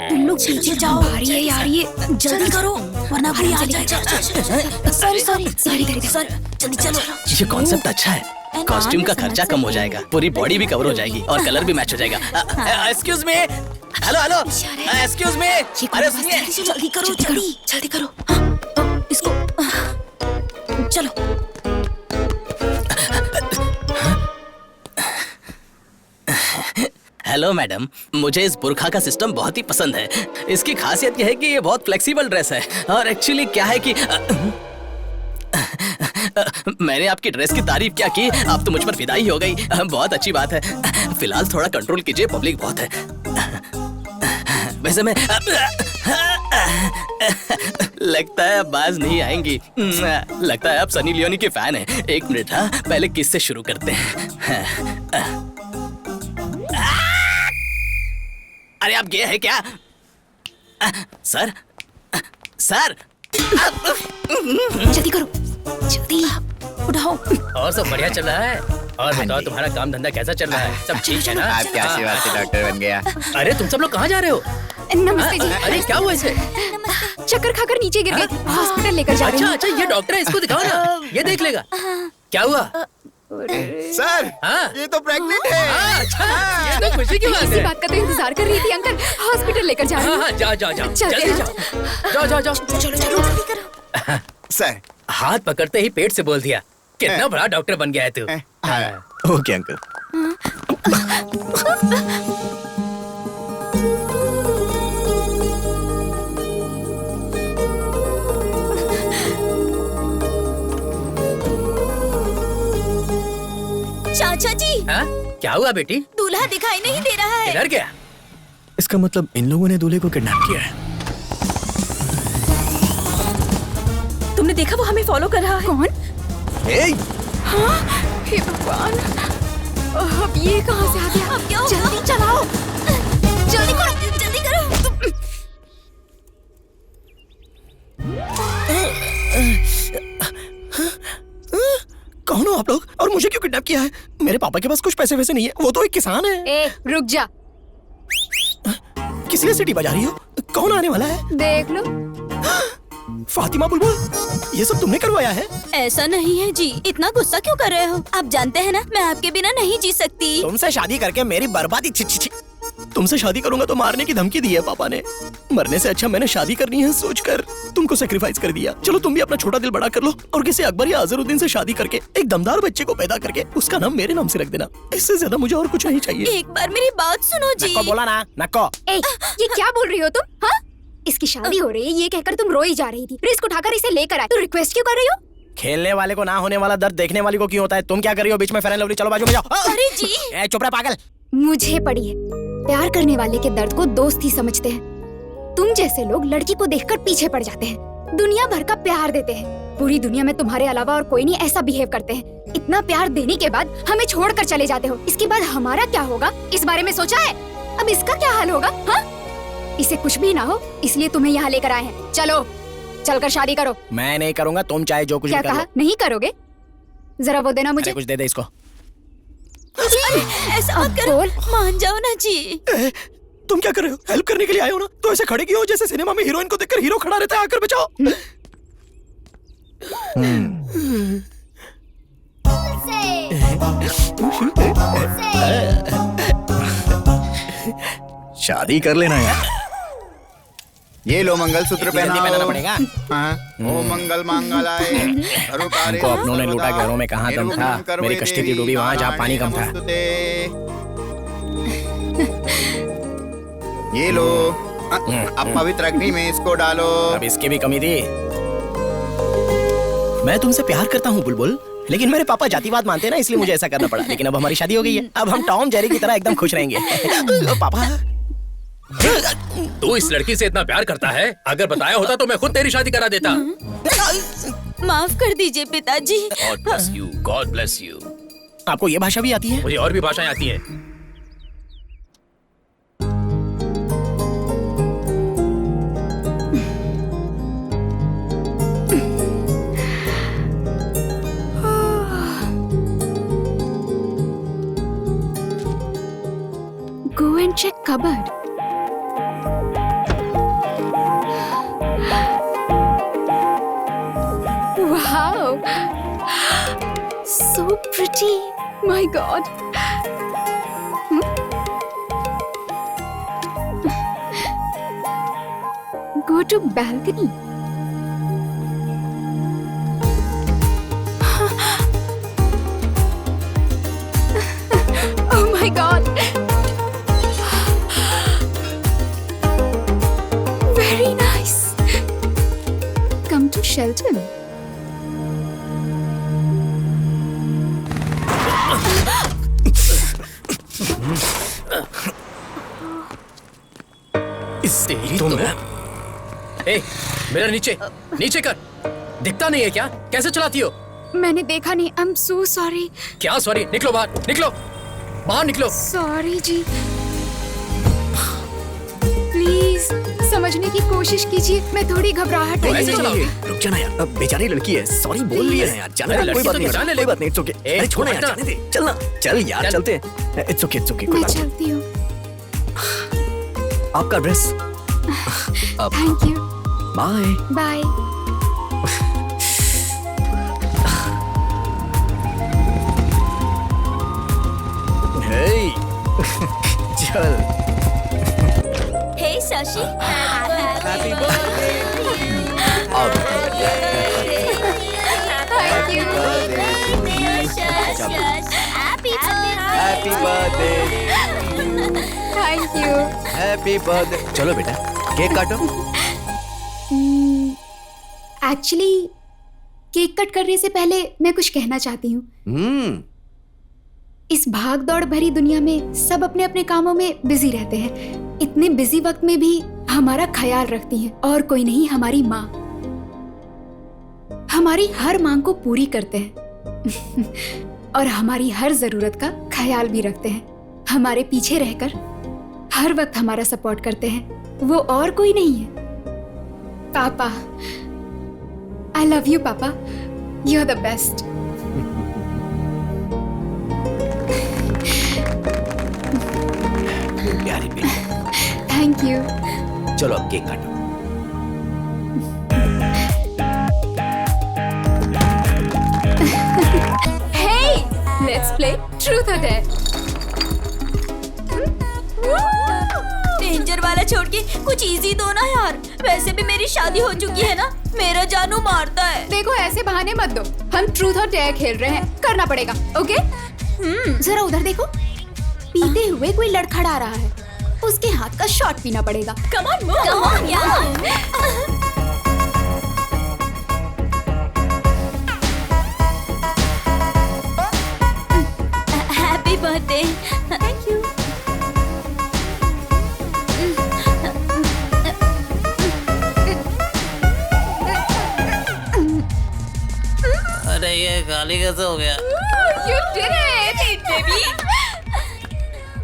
तुम लोग पीछे जाओ। भारी है यार ये, जल्दी करो वरना भाई आ जाएगा। सॉरी सॉरी सॉरी जल्दी चलो। ये कॉन्सेप्ट अच्छा है, कॉस्ट्यूम का खर्चा कम हो जाएगा, पूरी बॉडी भी कवर हो जाएगी और कलर भी मैच हो जाएगा। Excuse me, hello hello, excuse me, अरे सुनिए, जल्दी करो, जल्दी करो। हाँ, इसको चलो। हेलो मैडम, मुझे इस बुरखा का सिस्टम बहुत ही पसंद है। इसकी खासियत यह है कि ये बहुत फ्लेक्सिबल ड्रेस है और एक्चुअली क्या है कि मैंने आपकी ड्रेस की तारीफ क्या की, आप तो मुझ पर फिदा ही हो गई। बहुत अच्छी बात है। फिलहाल थोड़ा कंट्रोल कीजिए, पब्लिक बहुत है। वैसे मैं लगता है अब बाज नहीं आएंगी। लगता है आप सनी लियोनी के फैन हैं। एक मिनट, हाँ पहले किस से शुरू करते हैं। अरे आप गे हैं क्या? सर सर, जल्दी करो, जल्दी उठाओ। और सब बढ़िया चल रहा है? और बताओ तुम्हारा काम धंधा कैसा चल रहा है? सब ठीक है ना? आपके आशीर्वाद से डॉक्टर बन गया। अरे तुम सब लोग कहाँ जा रहे हो? नमस्ते जी। अरे क्या हुआ इसे? चक्कर खाकर नीचे गिर गए थे, हॉस्पिटल लेकर जा रहे अच्छा हैं। अच्छा, ये डॉक्टर है, इसको दिखाओ ना, ये देख लेगा। क्या हुआ? सर, हाँ ये तो प्रेग्नेंट है। अच्छा, ये तो खुशी की बात इसी है। बात का तो इंतजार कर रही थी अंकल। हॉस्पिटल लेकर जा रही हाँ हूँ। हाँ, जाओ जाओ जाओ, चलते जल्दी हैं। जाओ, जाओ जाओ जाओ। चलो चलो जल्दी करो। सर, हाथ पकड़ते ही पेट से बोल दिया, कितना बड़ा डॉक्टर बन गया है तू। Okay uncle. चाचा जी, हाँ? क्या हुआ बेटी? दूल्हा दिखाई नहीं दे रहा है। इधर क्या? इसका मतलब इन लोगों ने दूल्हे को किडनैप किया है। तुमने देखा वो हमें फॉलो कर रहा है? कौन? हाँ? हे भगवान, अब ये कहाँ से आ गया? अब क्या होगा? जल्दी चलाओ, जल्दी करो, जल्दी करो। कौन हो आप लोग और मुझे क्यों किडनैप किया है? मेरे पापा के पास कुछ पैसे वैसे नहीं है, वो तो एक किसान है। ए, रुक जा। किस लिए सीटी बजा रही हो? कौन आने वाला है? देख लो। फातिमा बुलबुल, ये सब तुमने करवाया है? ऐसा नहीं है जी, इतना गुस्सा क्यों कर रहे हो? आप जानते हैं ना, मैं आपके बिना नहीं जी सकती। तुमसे शादी करके मेरी बर्बादी। छी छी छी। तुमसे शादी करूंगा तो मारने की धमकी दी है पापा ने। मरने से अच्छा मैंने शादी करनी है सोचकर तुमको सेक्रीफाइस कर दिया। चलो तुम भी अपना छोटा दिल बड़ा कर लो और किसी अकबर या अजहरुद्दीन से शादी करके एक दमदार बच्चे को पैदा करके उसका नाम मेरे नाम से रख देना। इससे ज्यादा मुझे और कुछ नहीं चाहिए। एक बार मेरी बात सुनो जी। नक्को बोला ना, नक्को। ये क्या बोल रही हो तुम? हाँ, इसकी शादी हो रही है ये कहकर तुम रोई जा रही थी, रिस्क उठाकर इसे लेकर आए, तो रिक्वेस्ट क्यों कर रही हो? खेलने वाले को ना होने वाला दर्द देखने वाली को क्यों होता है? तुम क्या कर रही हो बीच में? फेयर एंड लवली, चलो बाजू में जाओ। अरे जी चुप रहे पागल। मुझे पड़ी है, प्यार करने वाले के दर्द को दोस्त ही समझते हैं। तुम जैसे लोग लड़की को देखकर पीछे पड़ जाते हैं, दुनिया भर का प्यार देते हैं। पूरी दुनिया में तुम्हारे अलावा और कोई नहीं ऐसा बिहेव करते हैं। इतना प्यार देने के बाद हमें छोड़कर चले जाते हो। इसके बाद हमारा क्या होगा, इस बारे में सोचा है? अब इसका क्या हाल होगा? हाँ, इसे कुछ भी ना हो इसलिए तुम्हें यहाँ लेकर आए हैं। चलो चलकर शादी करो। मैं नहीं करूंगा, तुम चाहे जो कुछ क्या भी कर लो। कहा? नहीं करोगे? जरा वो देना मुझे। कुछ दे दे इसको। ऐसा मत करो, मान जाओ ना जी। तुम क्या कर रहे हो? हेल्प करने के लिए आए हो ना, तो ऐसे खड़े क्यों हो जैसे सिनेमा में हीरोइन को देखकर हीरो खड़ा रहता है? आकर बचाओ। शादी कर लेना यार। ये लो मंगलसूत्र पहनाना पड़ेगा। ओ मंगल मांगलाय हमको अपनों ने लूटा, घरों में कहाँ दम था। मेरी कश्ती थी डूबी वहाँ जहाँ पानी कम था। ये लो, अब पवित्र अग्नि में इसको डालो। अब इसकी भी कमी थी। मैं तुमसे प्यार करता हूँ बुलबुल, लेकिन मेरे पापा जातिवाद मानते हैं ना, इसलिए मुझे ऐसा करना पड़ा। लेकिन अब हमारी शादी हो गई है, अब हम टॉम जेरी की तरह एकदम खुश रहेंगे। पापा, तू इस लड़की से इतना प्यार करता है, अगर बताया होता तो मैं खुद तेरी शादी करा देता। माफ कर दीजिए पिताजी। God bless you, God bless you। आपको ये भाषा भी आती है? मुझे और भी भाषाएं आती हैं। Go and check cupboard. Wow, so pretty. My God. Go to balcony. Oh my God. Very nice. Come to Shelton. ए, मेरा नीचे नीचे कर। दिखता नहीं है क्या? कैसे चलाती हो? मैंने देखा नहीं। I'm so sorry. क्या सॉरी? निकलो बाहर, निकलो बाहर, निकलो। Sorry ji. Please समझने की कोशिश कीजिए, मैं थोड़ी घबराहट तो ऐसे चलाओगी? रुक जाना यार, अब बेचारी लड़की है, सॉरी बोल रही है यार। जाने दे, कोई बात नहीं, कोई बात नहीं, इट्स ओके। अरे छोड़ यार, जाने दे, चलना, चल यार, चलते हैं। इट्स ओके, कोई मैं बात नहीं। चलती हूँ। आपका dress. Thank you. Bye. Bye. Hey, चल। Hey Shashi, happy birthday. Thank you. Happy birthday, Thank you. Happy birthday. चलो बेटा, केक काटो। एक्चुअली केक कट करने से पहले मैं कुछ कहना चाहती हूँ। इस भाग दौड़ भरी दुनिया में सब अपने अपने कामों में बिजी रहते हैं। इतने बिजी वक्त में भी हमारा ख्याल रखती हैं, और कोई नहीं, हमारी माँ। हमारी हर मांग को पूरी करते हैं और हमारी हर जरूरत का ख्याल भी रखते हैं। हमारे पीछे रहकर हर वक्त हमारा सपोर्ट करते हैं। वो और कोई नहीं है, पापा। I love you, Papa. You're the best. प्यारी बेटी। Thank you. चलो अब केक काटो। Hey, let's play Truth or Dare. Danger वाला छोड़ के कुछ इजी दो ना यार। वैसे भी मेरी शादी हो चुकी है ना, मेरा जानू मारता है। देखो ऐसे बहाने मत दो, हम ट्रूथ और डेयर खेल रहे हैं, करना पड़ेगा। ओके? जरा उधर देखो, पीते हुए कोई लड़खड़ा रहा है, उसके हाथ का शॉट पीना पड़ेगा। Come on move, come on यार। Happy birthday. Thank you. अरे ये गाली कैसे हो गया? You did it, baby.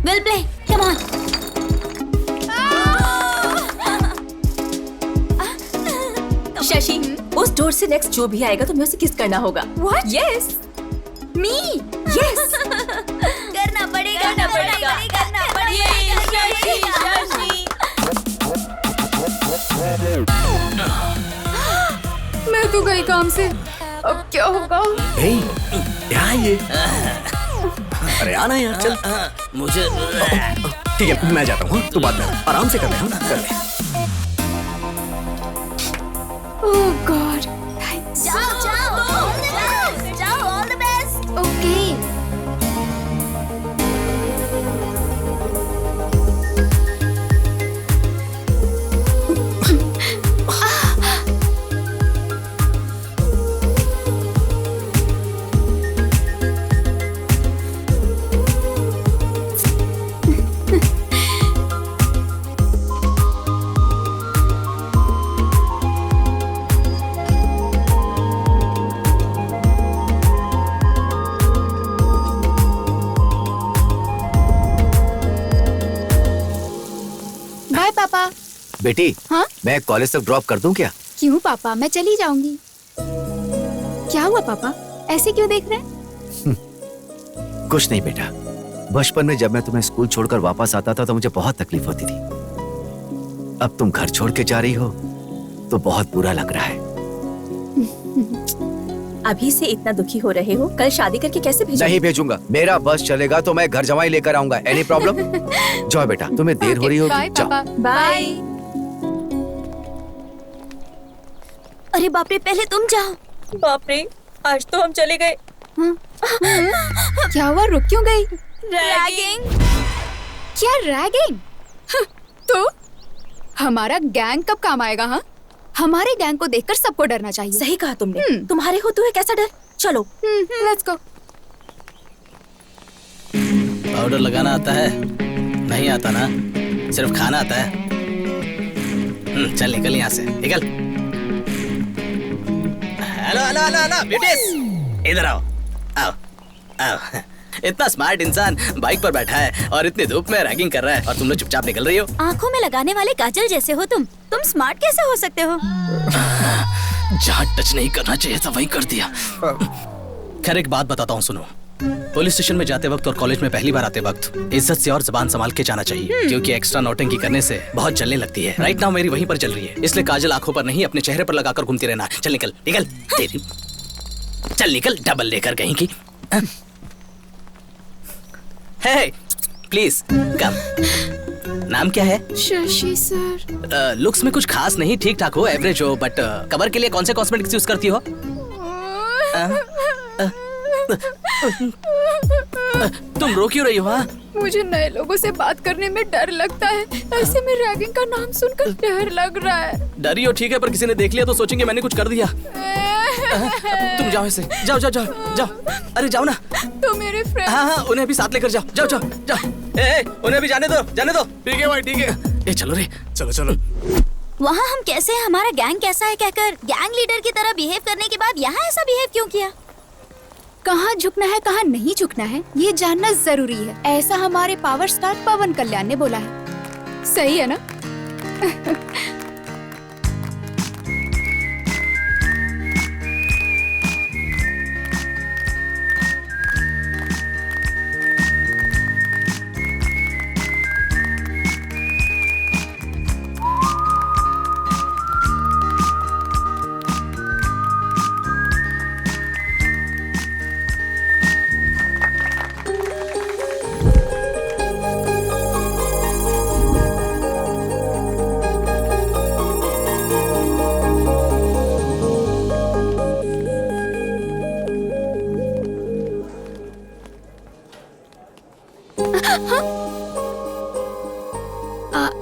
We'll play. Come on. Shashi, उस डोर से नेक्स्ट जो भी आएगा तुम्हें उसे किस करना होगा। What? Yes. Me? Yes. करना पड़ेगा, करना पड़ेगा, करना पड़ेगा। शशि, मैं तो गई काम से, अब क्या होगा? हे, क्या है ये? अरे आना यार, चल। मुझे ठीक है, मैं जाता हूँ। तू बात कर, आराम से कर ले। हम कर ले। Oh God. जाओ, जाओ, जाओ, all the best. Okay. Bye पापा। बेटी, हाँ? मैं कॉलेज तक ड्रॉप कर दूं क्या? क्यों पापा, मैं चली जाऊंगी। क्या हुआ पापा, ऐसे क्यों देख रहे हैं? कुछ नहीं बेटा, बचपन में जब मैं तुम्हें स्कूल छोड़कर वापस आता था तो मुझे बहुत तकलीफ होती थी। अब तुम घर छोड़ के जा रही हो तो बहुत बुरा लग रहा है। अभी से इतना दुखी हो रहे हो, कल शादी करके कैसे भेजोगे? नहीं भेजूंगा, मेरा बस चलेगा तो मैं घर जमाई लेकर आऊंगा। Any problem? जाओ बेटा, तुम्हें देर हो रही होगी। बाय जाओ। पापा। बाय। अरे बाप रे, पहले तुम जाओ। बाप रे, आज तो हम चले गए। क्या हुआ, रुक क्यों गई? रैगिंग। क्या रैगिंग? तो हमारा गैंग कब काम आएगा? हाँ, हमारे गैंग को देखकर सबको डरना चाहिए। सही कहा तुमने। तुम्हारे होते हुए कैसा डर? चलो लेट्स गो। पाउडर लगाना आता है? नहीं आता ना, सिर्फ खाना आता है। चल निकल यहाँ से, निकल। Hello hello hello hello beauties, इधर आओ आओ आओ। इतना स्मार्ट इंसान बाइक पर बैठा है और इतनी धूप में रैगिंग कर रहा है और तुम लोग चुपचाप निकल रही हो। आंखों में लगाने वाले काजल जैसे हो तुम स्मार्ट कैसे हो सकते हो? जहाँ टच नहीं करना चाहिए था वहीं कर दिया। खैर एक बात बताता हूँ, सुनो। पुलिस स्टेशन में जाते वक्त और कॉलेज में पहली बार आते वक्त इज्जत से और जुबान संभाल के जाना चाहिए, क्योंकि एक्स्ट्रा नौटंकी करने से बहुत जलने लगती है। राइट नाउ मेरी वहीं पर चल रही है, इसलिए काजल आंखों पर नहीं अपने चेहरे पर लगाकर घूमती रहना। चल निकल निकल, तेरी चल निकल, डबल लेकर कहीं की। हे प्लीज कम। नाम क्या है? शशि सर। लुक्स में कुछ खास नहीं, ठीक ठाक हो, एवरेज हो, बट कवर के लिए कौन से कॉस्मेटिक्स यूज करती हो? तुम रो क्यों रही हो? हाँ, मुझे नए लोगों से बात करने में डर लगता है। ऐसे में रैगिंग का नाम सुनकर डर लग रहा है। डरी हो ठीक है, पर किसी ने देख लिया तो सोचेंगे मैंने कुछ कर दिया। तुम जाओ ऐसे, जाओ जाओ जाओ जाओ। अरे जाओ ना। तो मेरे फ्रेंड। हाँ हाँ, उन्हें भी साथ लेकर जाओ, जाओ जाओ जाओ। ए, उन्हें भी जाने दो, जाने दो। ठीक है भाई, ठीक है। ए चलो रे, चलो चलो। वहाँ हम कैसे हमारा गैंग कैसा है कहकर गैंग लीडर की तरह बिहेव करने के बाद यहाँ ऐसा बिहेव क्यों किया? कहाँ झुकना है कहाँ नहीं झुकना है ये जानना जरूरी है, ऐसा हमारे पावर स्टार पवन कल्याण ने बोला है। सही है ना?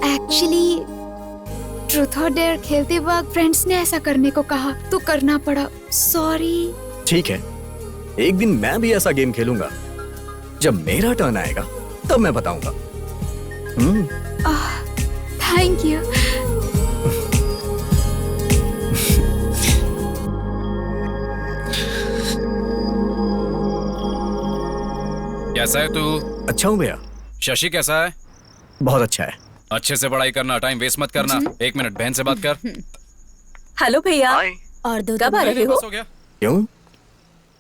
एक्चुअली ट्रूथ और डेयर खेलते वक्त फ्रेंड्स ने ऐसा करने को कहा तो करना पड़ा। सॉरी। ठीक है, एक दिन मैं भी ऐसा गेम खेलूंगा। जब मेरा टर्न आएगा तब मैं बताऊंगा। Thank you. कैसा है तू? अच्छा हूँ भैया। शशि कैसा है? बहुत अच्छा है। अच्छे से पढ़ाई करना, टाइम वेस्ट मत करना। 1 मिनट बहन से बात कर। हेलो भैया। और दो कब आ रहे हो? क्यों?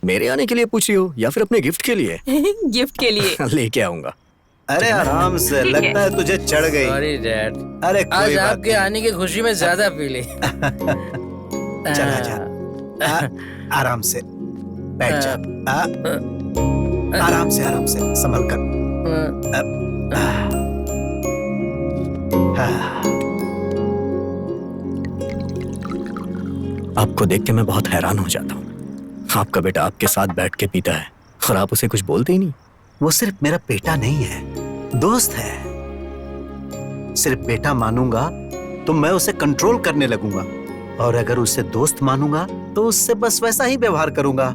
मेरे आने के लिए पूछ रही हो या फिर अपने गिफ्ट के लिए? गिफ्ट के लिए। लेके आऊंगा। अरे आराम से, लगता है तुझे चढ़ गई। Sorry dad. अरे आज आपके आने की खुशी में ज्यादा पी ली। चला जा। आराम से बैठ जा। आराम से संभल कर। आपको देख के मैं बहुत हैरान हो जाता हूँ। आपका बेटा आपके साथ बैठ के पीता है और आप उसे कुछ बोलते ही नहीं। वो सिर्फ मेरा बेटा नहीं है, दोस्त है। सिर्फ बेटा मानूंगा तो मैं उसे कंट्रोल करने लगूंगा, और अगर उसे दोस्त मानूंगा तो उससे बस वैसा ही व्यवहार करूंगा।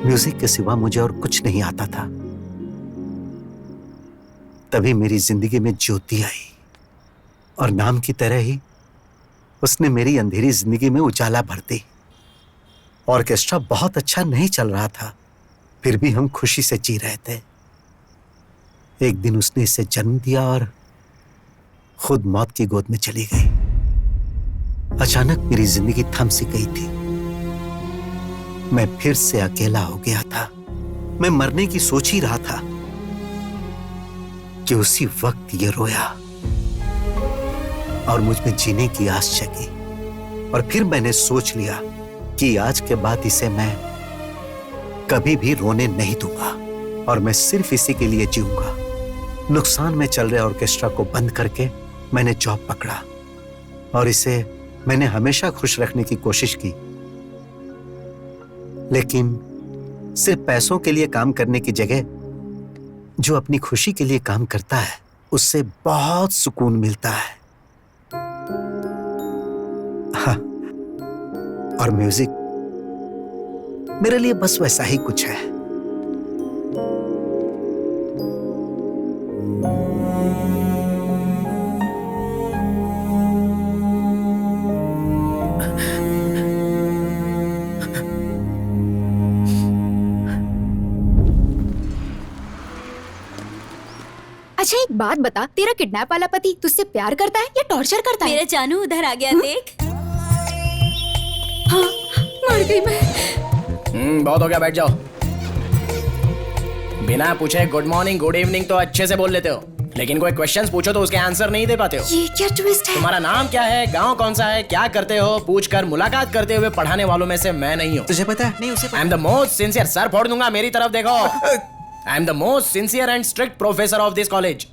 म्यूजिक के सिवा मुझे और कुछ नहीं आता था। तभी मेरी जिंदगी में ज्योति आई, और नाम की तरह ही उसने मेरी अंधेरी जिंदगी में उजाला भर दी। ऑर्केस्ट्रा बहुत अच्छा नहीं चल रहा था, फिर भी हम खुशी से जी रहे थे। एक दिन उसने इसे जन्म दिया और खुद मौत की गोद में चली गई। अचानक मेरी जिंदगी थम सी गई थी। मैं फिर से अकेला हो गया था। मैं मरने की सोच ही रहा था कि उसी वक्त ये रोया और मुझ में जीने की आस जगी। और फिर मैंने सोच लिया कि आज के बाद इसे मैं कभी भी रोने नहीं दूंगा, और मैं सिर्फ इसी के लिए जीऊंगा। नुकसान में चल रहे ऑर्केस्ट्रा को बंद करके मैंने जॉब पकड़ा, और इसे मैंने हमेशा खुश रखने की कोशिश की। लेकिन सिर्फ पैसों के लिए काम करने की जगह जो अपनी खुशी के लिए काम करता है उससे बहुत सुकून मिलता है। हाँ, और म्यूजिक मेरे लिए बस वैसा ही कुछ है। अच्छा एक बात बता, तेरा किडनैप वाला पति तुझसे प्यार करता है या टॉर्चर करता है? मेरा जानू उधर आ गया, देख। हाँ, मर गई मैं। बहुत हो गया, बैठ जाओ। बिना पूछे गुड मॉर्निंग गुड इवनिंग तो अच्छे से बोल लेते हो, लेकिन कोई क्वेश्चंस पूछो तो उसके आंसर नहीं दे पाते हो। ये क्या ट्विस्ट है? तुम्हारा नाम क्या है, गांव कौन सा है, क्या करते हो, पूछकर मुलाकात करते हुए पढ़ाने वालों में से मैं नहीं हूँ। तुझे पता है? नहीं उसे आई am the most sincere, sir फोड़ दूंगा, मेरी तरफ देखो। आई am the most sincere and strict professor of this college.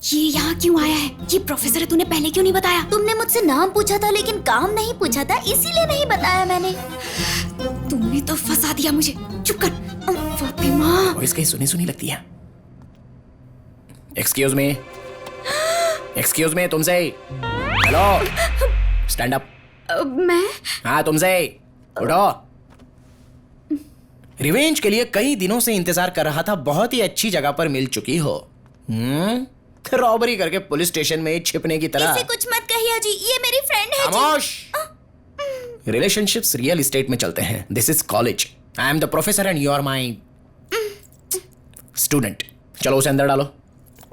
ये यहाँ क्यों आया है? ये प्रोफेसर है, तूने पहले क्यों नहीं बताया? तुमने मुझसे नाम पूछा था लेकिन काम नहीं पूछा था, इसीलिए नहीं बताया मैंने। तुमने तो फंसा दिया मुझे। चुप कर। फातिमा। वॉइस कहीं सुनी सुनी लगती है। एक्सक्यूज मी तुमसे। Hello, stand up. मैं? हाँ तुमसे, उठो। रिवेंज के लिए कई दिनों से इंतजार कर रहा था, बहुत ही अच्छी जगह पर मिल चुकी हो। रॉबरी करके पुलिस स्टेशन में छिपने की तरह। इसे कुछ मत कहिए जी, ये मेरी फ्रेंड है जी। खामोश। रिलेशनशिप्स रियल एस्टेट में चलते हैं। This is college. I am the professor and you are my student. चलो उसे अंदर डालो।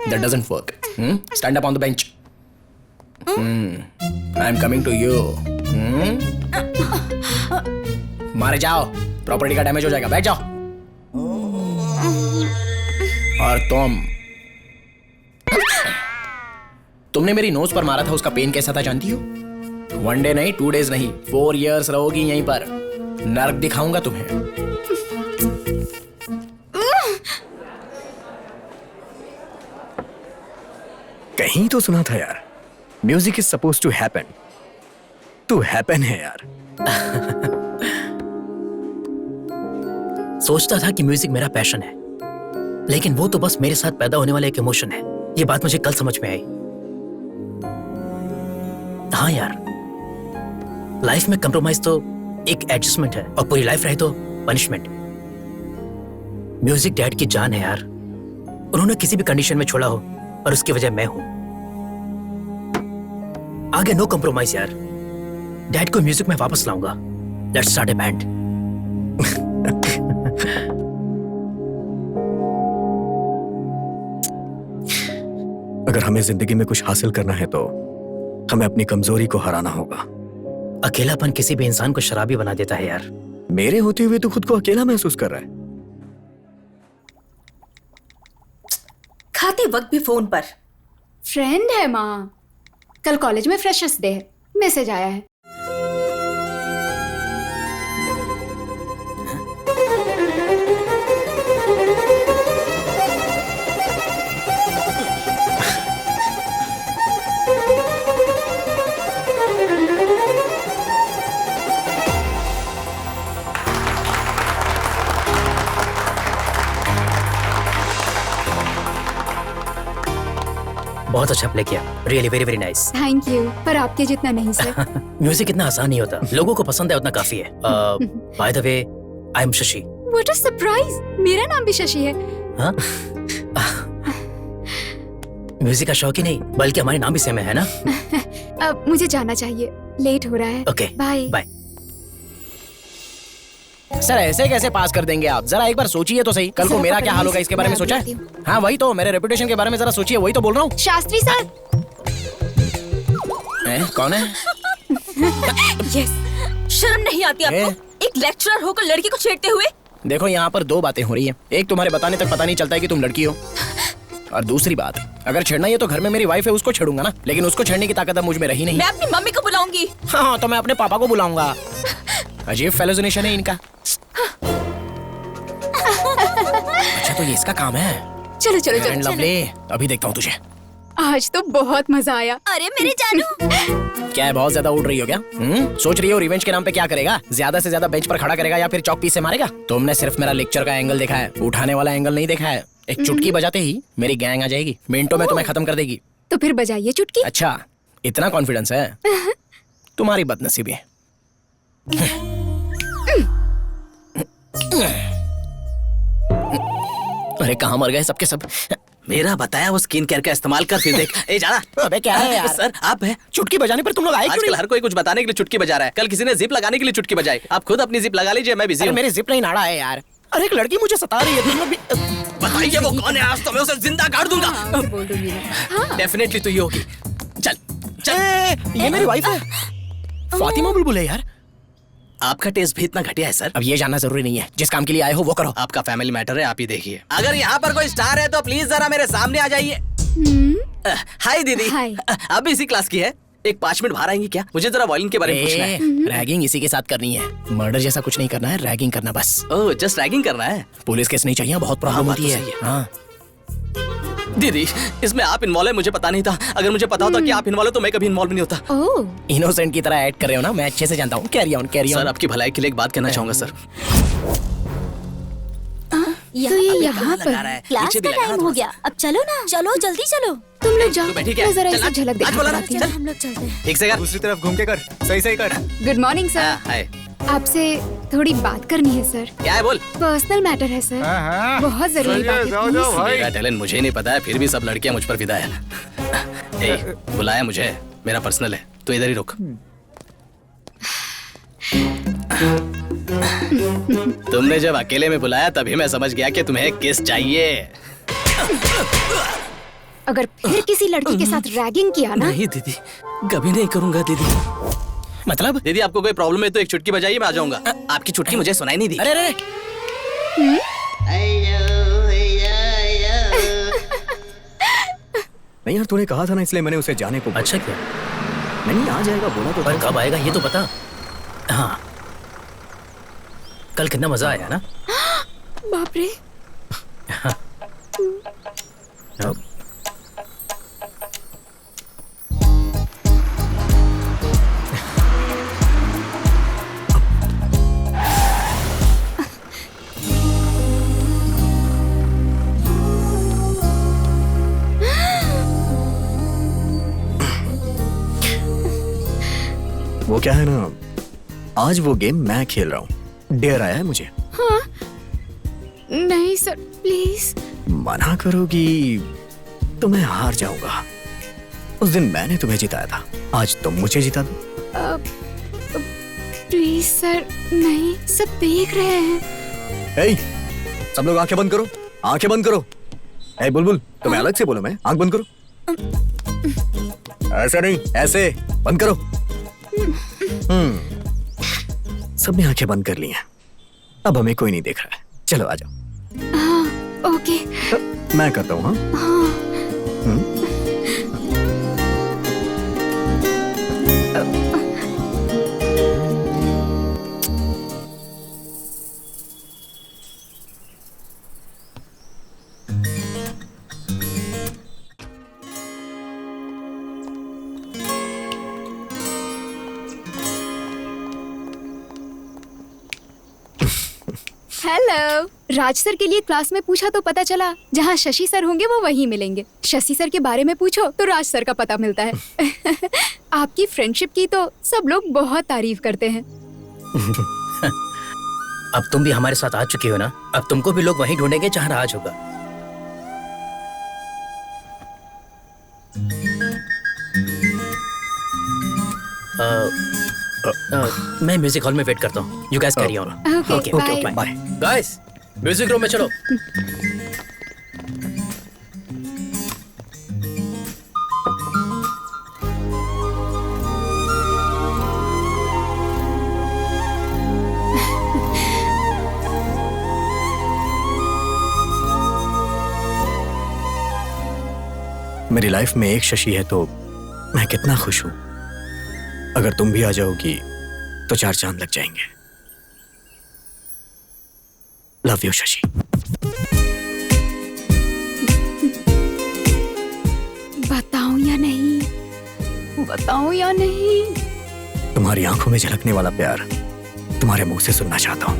That doesn't work. Stand up on the bench. I am coming to you. मारे जाओ, प्रॉपर्टी का डैमेज हो जाएगा, बैठ जाओ। और तुमने मेरी नोज पर मारा था, उसका पेन कैसा था जानती हो? 1 डे नहीं, 2 डेज नहीं, 4 years रहोगी यहीं पर। नर्क दिखाऊंगा तुम्हें। कहीं तो सुना था यार, music is suppose to happen. तू हैपन है यार। सोचता था कि म्यूजिक मेरा पैशन है, लेकिन वो तो बस मेरे साथ पैदा होने वाला एक इमोशन है। ये बात मुझे कल समझ में आई। हाँ यार, लाइफ में कंप्रोमाइज तो एक एडजस्टमेंट है और पूरी लाइफ रहे तो पनिशमेंट। म्यूजिक डैड की जान है यार। उन्होंने किसी भी कंडीशन में छोड़ा हो और उसकी वजह मैं हूं। आगे नो कंप्रोमाइज यार। डैड को म्यूजिक में वापस लाऊंगा। Let's start A band. अगर हमें जिंदगी में कुछ हासिल करना है तो हमें अपनी कमजोरी को हराना होगा। अकेलापन किसी भी इंसान को शराबी बना देता है यार। मेरे होते हुए तो खुद को अकेला महसूस कर रहा है। खाते वक्त भी फोन पर। फ्रेंड है माँ, कल कॉलेज में फ्रेशर्स डे है, मैसेज आया है। बहुत अच्छा प्ले किया, really very very nice. Thank you, पर आपके जितना नहीं सर। म्यूजिक इतना आसान नहीं होता, लोगों को पसंद है उतना काफी है। By the way, I am Shashi. What a surprise, मेरा नाम भी शशि है। हाँ? म्यूजिक का शौक ही नहीं बल्कि हमारे नाम भी सेम है ना? अब मुझे जाना चाहिए, लेट हो रहा है। Okay, bye bye. सर ऐसे कैसे पास कर देंगे आप? जरा एक बार सोचिए तो सही, कल को मेरा क्या हाल होगा इसके बारे में सोचा है? हाँ वही तो, मेरे रेपुटेशन के बारे में जरा सोचिए, वही तो बोल रहा हूँ। शास्त्री सर। कौन है? यस, शर्म नहीं आती आपको? एक लेक्चरर होकर लड़की को छेड़ते हुए। देखो यहाँ पर दो बातें हो रही हैं। एक, तुम्हारे बताने तक पता नहीं चलता है कि तुम लड़की हो, और दूसरी बात, अगर छेड़ना ही है तो घर में मेरी वाइफ है, उसको छेड़ूंगा ना, लेकिन उसको छेड़ने की ताकत अब मुझ में रही नहीं। मैं अपनी मम्मी को बुलाऊंगी। हाँ तो मैं अपने पापा को बुलाऊंगा। अजीब फेलोजिनेशन है इनका। अच्छा तो ये इसका काम है। चलो चलो चलो, लवली, अभी देखता हूँ तुझे। आज तो बहुत मजा आया। अरे मेरे जानू। क्या है, बहुत ज्यादा उड़ रही हो क्या? सोच रही हो रिवेंज के नाम पे क्या करेगा? ज्यादा से ज्यादा बेंच पर खड़ा करेगा या फिर चौक पीस से मारेगा? तुमने सिर्फ मेरा लेक्चर का एंगल देखा है, उठाने वाला एंगल नहीं देखा है। एक चुटकी बजाते ही मेरी गैंग आ जाएगी, मिनटों में तुम्हें खत्म कर देगी। तो फिर बजाइए चुटकी। अच्छा, इतना कॉन्फिडेंस है? तुम्हारी बदनसीबी है। अरे कहाँ मर गए सबके सब? मेरा बताया वो स्किन केयर का इस्तेमाल कर, फिर देख। ए जाना। अबे क्या है यार? सर आप है। चुटकी बजाने पर तुम लोग आए क्यों? आजकल हर कोई कुछ बताने के लिए चुटकी बजा रहा है। कल किसी ने जिप लगाने के लिए चुटकी बजाई। आप खुद अपनी जिप लगा लीजिए, मैं बिजी हूँ। मेरी जिप नहीं नाड़ा है यार। अरे एक लड़की मुझे सता रही है, तुम लोग भी बताइए वो कौन है? आज तो मैं उसे जिंदा गाड़ दूंगा। डेफिनेटली तो ये होगी। चल चल, ये मेरी वाइफ है, फातिमा बुलबुल है यार। आपका टेस्ट भी इतना घटिया है सर? अब ये जानना जरूरी नहीं है, जिस काम के लिए आए हो वो करो। आपका फैमिली मैटर है, आप ही देखिए। अगर यहाँ पर कोई स्टार है तो प्लीज जरा मेरे सामने आ जाइए। हाय दीदी। आप भी इसी क्लास की है? एक 5 मिनट बाहर आएंगी क्या? मुझे जरा वॉयलिन के बारे में पूछना है। रैगिंग इसी के साथ करनी है, मर्डर जैसा कुछ नहीं करना है, रैगिंग करना बस। ओह, जस्ट रैगिंग करना है? पुलिस केस नहीं चाहिए, बहुत प्रॉब्लम होती है। हाँ दीदी, इसमें आप इन्वॉल्व है मुझे पता नहीं था। अगर मुझे पता होता कि आप इन्वॉल्व है तो मैं कभी इन्वॉल्व नहीं होता। इनोसेंट की तरह ऐड कर रहे हो ना, मैं अच्छे से जानता हूँ। Carry on carry on. Sir आपकी भलाई के लिए एक बात कहना चाहूंगा सर। तो ये यहाँ पर क्लास का टाइम हो गया, अब चलो ना। चलो जल्दी चलो। तुम लोग जाओ, बैठी मैं जरा इससे चल, झलक आज बोला ना, दिखाती चल। हूँ। हम लोग चलते हैं। एक सेकंड, दूसरी तरफ घूम के कर, सही सही कर। Good morning sir. हाय। आपसे थोड़ी बात करनी है सर। क्या है बोल? पर्सनल मैटर है सर, बहुत जरूरी बात है। प्लीज। मेरा टैलेंट मुझे नहीं पता है, फिर भी सब लड़कियां मुझ पर फिदा है। ए, बुलाया मुझे, मेरा पर्सनल है, तो इधर ही रुक। तुमने जब अकेले में बुलाया तभी मैं समझ गया कि तुम्हें किस चाहिए। अगर फिर किसी लड़की के साथ रैगिंग किया ना। नहीं दीदी, कभी नहीं करूंगा दीदी। मतलब? दीदी आपको कोई प्रॉब्लम है तो एक चुटकी बजाइए, मैं आ जाऊंगा। आपकी चुटकी मुझे सुनाई नहीं दी। अरे अरे नहीं यार, तूने कहा था ना, इसलिए मैंने उसे जाने को। अच्छा क्या? नहीं आ जाएगा बोला तो। पर कब आएगा ये तो बता। हाँ, कल कितना मजा आया ना? बाप रे। क्या है ना, आज वो गेम मैं खेल रहा हूँ। डेयर आया है मुझे। हाँ? नहीं सर, प्लीज। मना करोगी तो मैं हार जाऊंगा। उस दिन मैंने तुम्हें जिताया था, आज तुम मुझे जिता दो। प्लीज सर, नहीं, सब देख रहे हैं। ए, सब लोग आंखें बंद करो, आंखें बंद करो। ए बुलबुल, तुम्हें अलग से बोलो, मैं आंख बंद करो। ऐसे नहीं, ऐसे बंद करो। सबने आंखें बंद कर ली हैं। अब हमें कोई नहीं देख रहा है। चलो आ जाओ। हाँ, ओके। मैं करता हूँ। हाँ। हेलो। राज सर के लिए क्लास में पूछा तो पता चला जहाँ शशि सर होंगे वो वहीं मिलेंगे। शशि सर के बारे में पूछो तो राज सर का पता मिलता है। आपकी फ्रेंडशिप की तो सब लोग बहुत तारीफ करते हैं। अब तुम भी हमारे साथ आ चुकी हो ना, अब तुमको भी लोग वहीं ढूंढेंगे जहाँ राज होगा। मैं म्यूजिक हॉल में वेट करता हूँ। You guys carry on. Okay, bye. Bye guys, music room में चलो। मेरी लाइफ में एक शशि है तो मैं कितना खुश हूं। अगर तुम भी आ जाओगी तो 4 चांद लग जाएंगे। Love you Shashi. बताऊं या नहीं, बताऊं या नहीं? तुम्हारी आंखों में झलकने वाला प्यार तुम्हारे मुंह से सुनना चाहता हूं।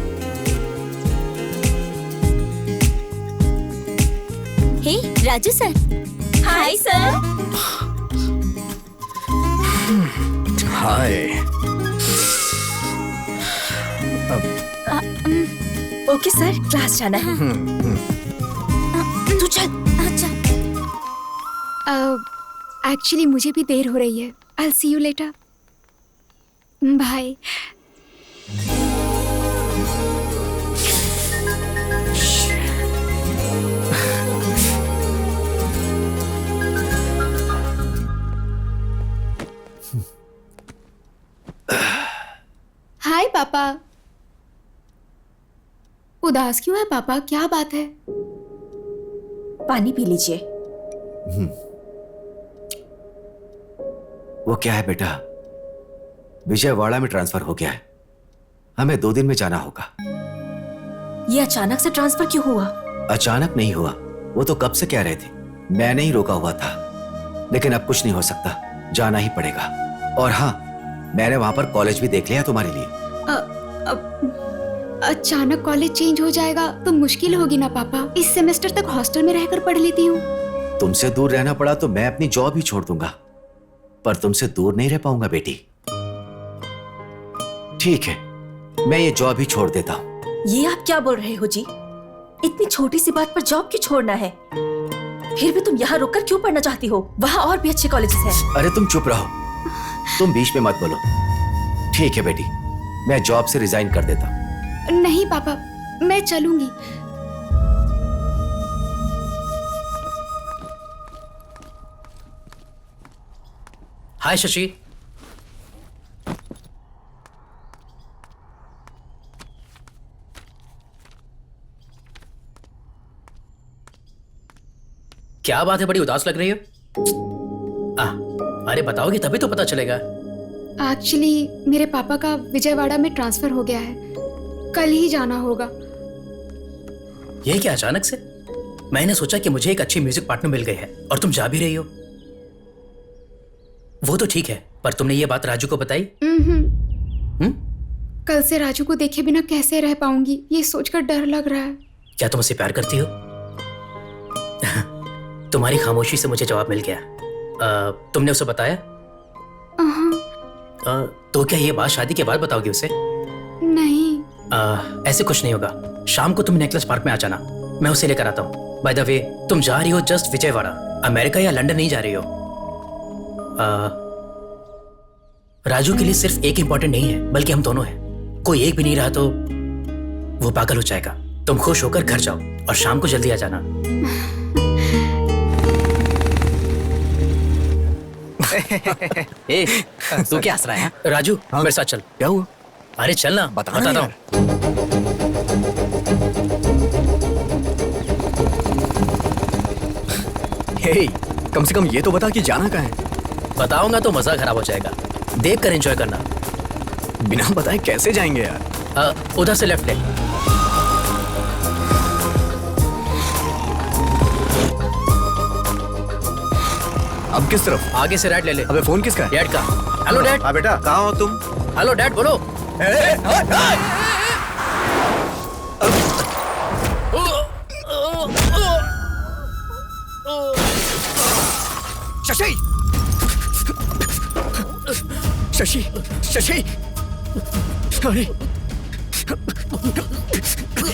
Hey Raju sir. Hi sir. Hi. Okay sir, class जाना है। तू चल। अच्छा। एक्चुअली मुझे भी देर हो रही है। I'll see you later. Bye. Hi पापा। उदास क्यों है पापा, क्या बात है? पानी पी लीजिए। वो क्या है बेटा, विजयवाड़ा में ट्रांसफर हो गया है, हमें 2 दिन में जाना होगा। ये अचानक से ट्रांसफर क्यों हुआ? अचानक नहीं हुआ, वो तो कब से कह रहे थे, मैंने ही रोका हुआ था। लेकिन अब कुछ नहीं हो सकता, जाना ही पड़ेगा। और हाँ, मैंने वहां पर कॉलेज भी देख लिया तुम्हारे लिए। अचानक कॉलेज चेंज हो जाएगा तो मुश्किल होगी ना पापा। इस सेमेस्टर तक हॉस्टल में रहकर पढ़ लेती हूँ। तुमसे दूर रहना पड़ा तो मैं अपनी जॉब ही छोड़ दूंगा, पर तुमसे दूर नहीं रह पाऊंगा बेटी। ठीक है, मैं ये जॉब ही छोड़ देता हूँ। ये आप क्या बोल रहे हो जी? इतनी छोटी सी बात पर जॉब क्यों छोड़ना है? फिर भी तुम यहाँ रुककर क्यों पढ़ना चाहती हो? वहाँ और भी अच्छे कॉलेजेस हैं। अरे तुम चुप रहो, तुम बीच में मत बोलो। ठीक है बेटी, मैं जॉब से रिजाइन कर देता हूँ। नहीं पापा, मैं चलूंगी। हाय शशि। क्या बात है, बड़ी उदास लग रही हो? अरे बताओगे तभी तो पता चलेगा। एक्चुअली मेरे पापा का विजयवाड़ा में ट्रांसफर हो गया है, कल ही जाना होगा। ये क्या अचानक से? मैंने सोचा कि मुझे एक अच्छी म्यूजिक पार्टनर मिल गई है और तुम जा भी रही हो। वो तो ठीक है, पर तुमने ये बात राजू को बताई? कल से राजू को देखे बिना कैसे रह पाऊंगी, ये सोचकर डर लग रहा है। क्या तुम उससे प्यार करती हो? तुम्हारी खामोशी से मुझे जवाब मिल गया। तुमने उसे बताया? तो क्या ये बात शादी के बाद बताओगे उसे? नहीं। ऐसे कुछ नहीं होगा। शाम को तुम नेकलेस पार्क में आ जाना, मैं उसे लेकर आता हूँ। बाय द वे, तुम जा रही हो जस्ट विजयवाड़ा, अमेरिका या लंदन नहीं जा रही हो। राजू के लिए सिर्फ एक इंपॉर्टेंट नहीं है, बल्कि हम दोनों हैं। कोई एक भी नहीं रहा तो वो पागल हो जाएगा। तुम खुश होकर घर जाओ और शाम को जल्दी आ जाना। ए, तू क्या हंस रहा है? राजू, मेरे साथ चल। क्या हुआ? अरे चल ना, बताता हूँ। हे, कम से कम ये तो बता कि जाना कहाँ है? बताऊंगा तो मजा खराब हो जाएगा। देख कर एंजॉय करना। बिना बताए कैसे जाएंगे यार? उधर से लेफ्ट ले। अब किस तरफ? आगे से राइट ले ले। अबे फोन किसका है? डैड का। Hello dad. हाँ बेटा, कहाँ हो तुम? हेलो डैड, बोलो। शशि! शशि! शशि! अरे!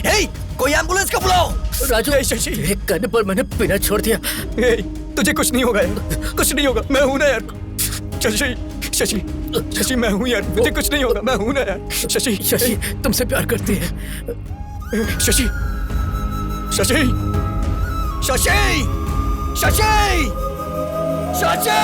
हे! कोई एम्बुलेंस को बुलाओ! राजू, शशि, एक करने पर मैंने पीना छोड़ दिया। तुझे कुछ नहीं होगा यार, कुछ नहीं होगा, मैं हूं ना यार। शशि! शशि! शशि, मैं हूं यार, मुझे कुछ नहीं होगा, मैं हूं ना यार। शशि! शशि, तुमसे प्यार करती है। शशि! शशि! शशि! शशि! शशि!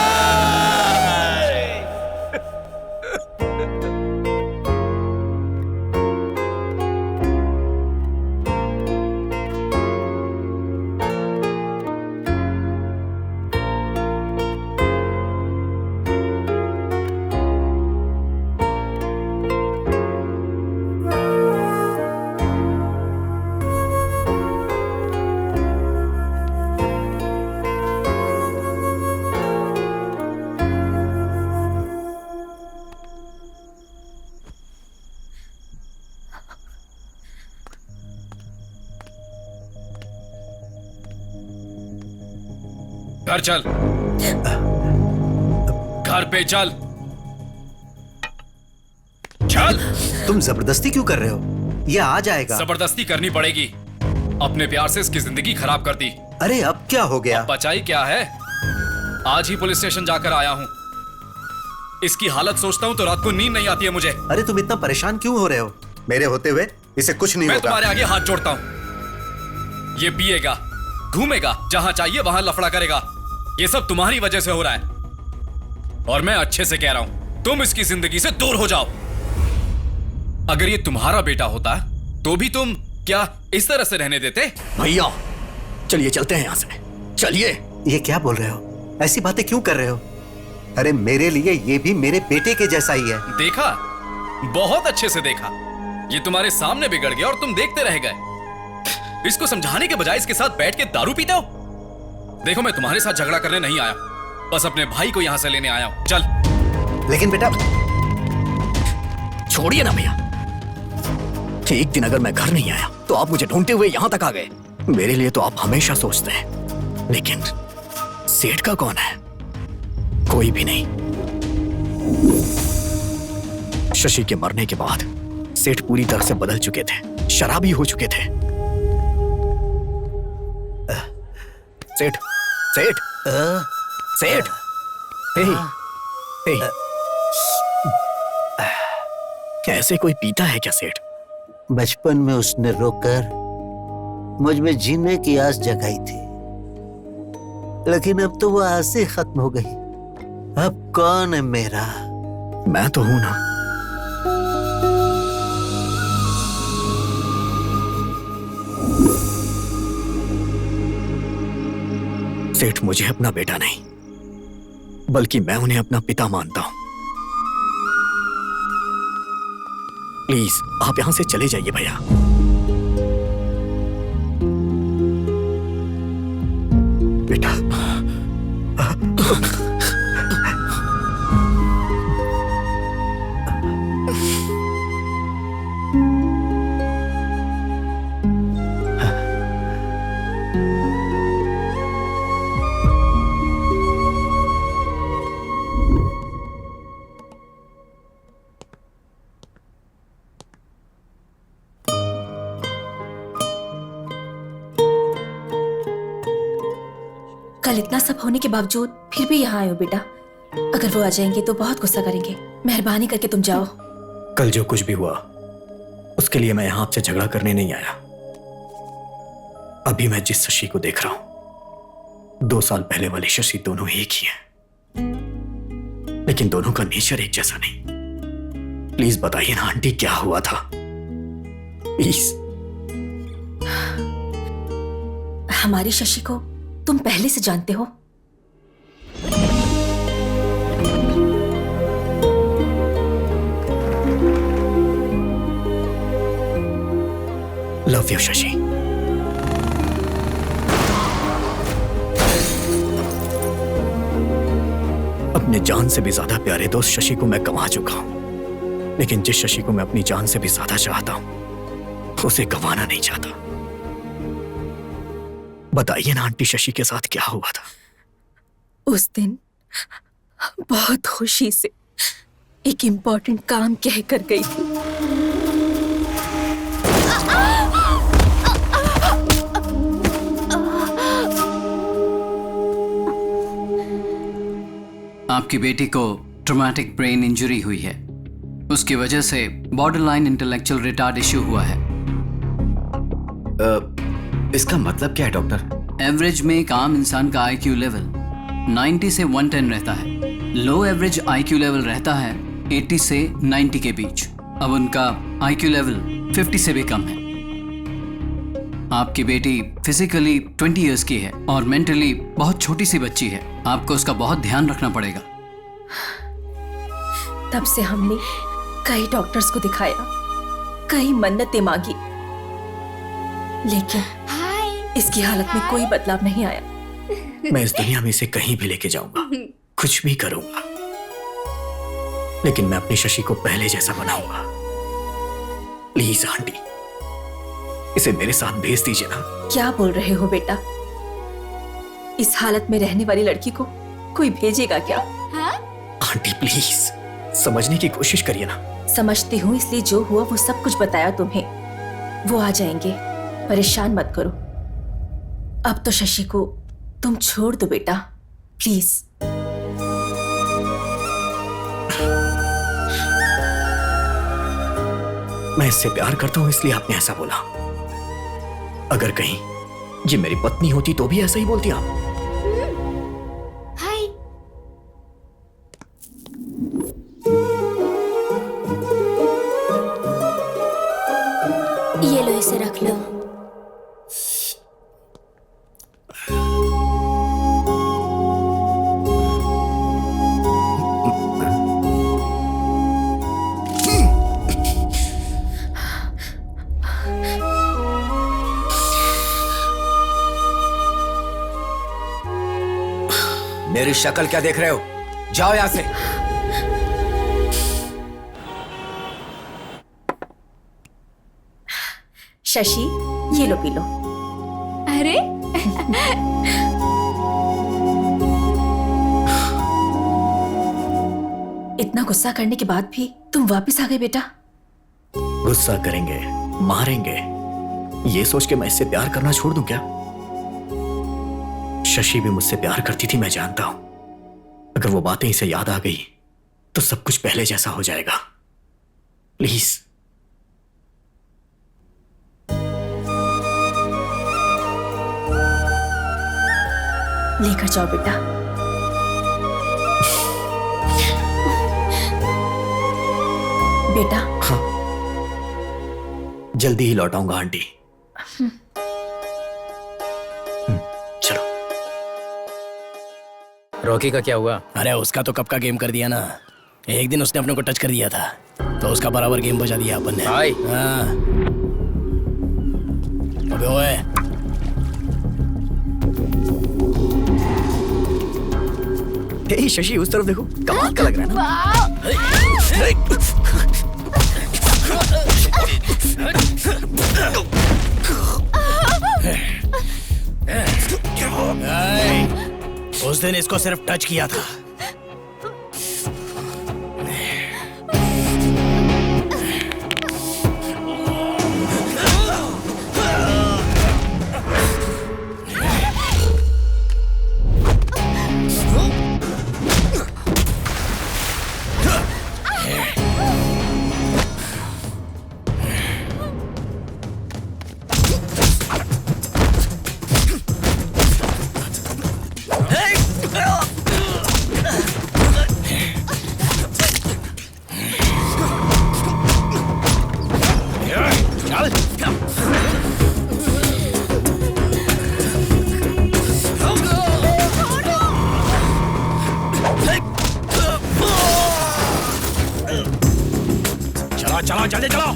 घर चल, घर पे चल, चल। तुम जबरदस्ती क्यों कर रहे हो? ये आ जाएगा। जबरदस्ती करनी पड़ेगी। अपने प्यार से इसकी जिंदगी खराब कर दी। अरे अब क्या हो गया? बचाई क्या है? आज ही पुलिस स्टेशन जाकर आया हूँ। इसकी हालत सोचता हूँ तो रात को नींद नहीं आती है मुझे। अरे तुम इतना परेशान क्यों हो रहे हो? मेरे होते हुए इसे कुछ नहीं मैं होगा। तुम्हारे आगे हाथ जोड़ता हूँ। ये पिएगा, घूमेगा, जहां चाहिए वहां लफड़ा करेगा। ये सब तुम्हारी वजह से हो रहा है और मैं अच्छे से कह रहा हूं, तुम इसकी जिंदगी से दूर हो जाओ। अगर ये तुम्हारा बेटा होता तो भी तुम क्या इस तरह से रहने देते? भैया, चलिए चलते हैं यहाँ से, चलिए। ये क्या बोल रहे हो? ऐसी बातें क्यों कर रहे हो? अरे मेरे लिए ये भी मेरे बेटे के जैसा ही है। देखा, बहुत अच्छे से देखा। ये तुम्हारे सामने बिगड़ गया और तुम देखते रह गए। इसको समझाने के बजाय इसके साथ बैठ के दारू पीते हो। देखो, मैं तुम्हारे साथ झगड़ा करने नहीं आया, बस अपने भाई को यहां से लेने आया हूं। चल। लेकिन बेटा, छोड़िए ना भैया। एक दिन अगर मैं घर नहीं आया तो आप मुझे ढूंढते हुए यहां तक आ गए। मेरे लिए तो आप हमेशा सोचते हैं, लेकिन सेठ का कौन है? कोई भी नहीं। शशि के मरने के बाद सेठ पूरी तरह से बदल चुके थे, शराबी हो चुके थे। सेठ, सेठ, सेठ, ऐसे कोई पीता है क्या सेठ? बचपन में उसने रोकर मुझ में जीने की आस जगाई थी, लेकिन अब तो वो आस ही खत्म हो गई। अब कौन है मेरा? मैं तो हूं ना। सेठ, मुझे अपना बेटा नहीं, बल्कि मैं उन्हें अपना पिता मानता हूं। प्लीज आप यहां से चले जाइए भैया। बेटा, कल इतना सब होने के बावजूद फिर भी यहाँ आए हो बेटा। अगर वो आ जाएंगे तो बहुत गुस्सा करेंगे। मेहरबानी करके तुम जाओ। कल जो कुछ भी हुआ उसके लिए मैं यहां आपसे झगड़ा करने नहीं आया। अभी मैं जिस शशि को देख रहा हूं 2 साल पहले वाली शशि दोनों एक ही हैं, लेकिन दोनों का नेचर एक जैसा नहीं। प्लीज बताइए ना आंटी क्या हुआ था, प्लीज। हमारी शशि को तुम पहले से जानते हो। Love you Shashi. अपने जान से भी ज्यादा प्यारे दोस्त शशि को मैं गंवा चुका हूं, लेकिन जिस शशि को मैं अपनी जान से भी ज्यादा चाहता हूं उसे गंवाना नहीं चाहता। बताइए ना आंटी शशि के साथ क्या हुआ था? उस दिन बहुत खुशी से एक इम्पोर्टेंट काम कह कर गई थी। आपकी बेटी को ट्रॉमेटिक ब्रेन इंजरी हुई है। उसकी वजह से बॉर्डरलाइन इंटेलेक्चुअल रिटार्ड इश्यू हुआ है। इसका मतलब क्या है डॉक्टर? एवरेज में एक आम इंसान का आईक्यू लेवल 90 से 110 रहता है। लो एवरेज आईक्यू लेवल रहता है 80 से 90 के बीच। अब उनका आईक्यू लेवल 50 से भी कम है। आपकी बेटी फिजिकली 20 इयर्स की है और मेंटली बहुत छोटी सी बच्ची है। आपको उसका बहुत ध्यान रखना पड़ेगा। तब से हमने कई डॉक्टर्स को दिखाया, कई मन्नतें मांगी, लेकिन इसकी हालत में कोई बदलाव नहीं आया। मैं इस दुनिया में इसे कहीं भी लेके जाऊंगा, कुछ भी करूंगा, लेकिन मैं अपनी शशि को पहले जैसा बनाऊंगा। प्लीज आंटी, इसे मेरे साथ भेज दीजिए ना। क्या बोल रहे हो बेटा? इस हालत में रहने वाली लड़की को कोई भेजेगा क्या? आंटी प्लीज समझने की कोशिश करिए ना। समझती हूँ, इसलिए जो हुआ वो सब कुछ बताया तुम्हें। वो आ जाएंगे, परेशान मत करो। अब तो शशि को तुम छोड़ दो बेटा, प्लीज। मैं इससे प्यार करता हूं इसलिए आपने ऐसा बोला। अगर कहीं ये मेरी पत्नी होती तो भी ऐसा ही बोलती आप। हाय। ये लो, इसे रख लो। मेरी शक्ल क्या देख रहे हो? जाओ यहां से। शशि, ये लो, पी लो। अरे इतना गुस्सा करने के बाद भी तुम वापस आ गए बेटा। गुस्सा करेंगे, मारेंगे, ये सोच के मैं इससे प्यार करना छोड़ दूं क्या? शशि भी मुझसे प्यार करती थी, मैं जानता हूं। अगर वो बातें इसे याद आ गई तो सब कुछ पहले जैसा हो जाएगा। प्लीज। लेकर जाओ बेटा। बेटा। हाँ, जल्दी ही लौट आऊंगा आंटी। चलो। रॉकी का क्या हुआ? अरे उसका तो कब का गेम कर दिया ना। एक दिन उसने अपने को टच कर दिया था तो उसका बराबर गेम बजा दिया अपन ने। हाँ। अबे ओए, हे शशि उस तरफ देखो, कमाल का लग रहा है ना। उस दिन इसको सिर्फ टच किया था। चलो चलो जल्दी चलो।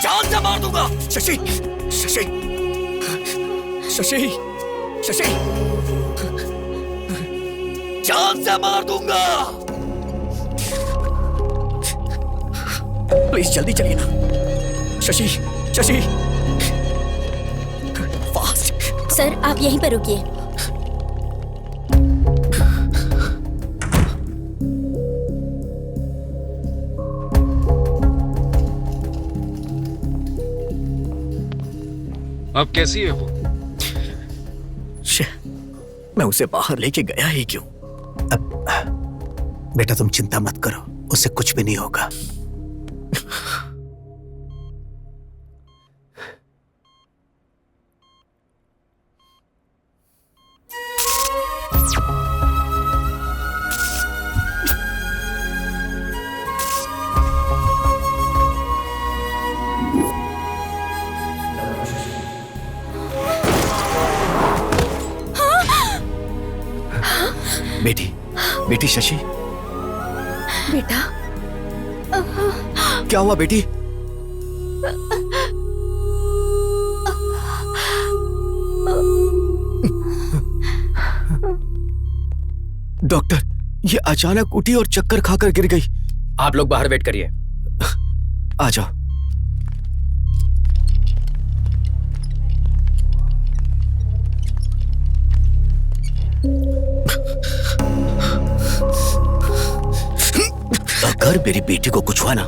जान से मार दूंगा। शशि शशि शशि शशि जान से मार दूंगा। प्लीज जल्दी चलिए ना। शशि शशि फास्ट। सर आप यहीं पर रुकिए। अब कैसी है वो? मैं उसे बाहर लेके गया ही क्यों? बेटा तुम चिंता मत करो, उसे कुछ भी नहीं होगा। बेटी बेटी शशि बेटा क्या हुआ बेटी? डॉक्टर ये अचानक उठी और चक्कर खाकर गिर गई। आप लोग बाहर वेट करिए। आ जाओ। अगर मेरी बेटी को कुछ हुआ ना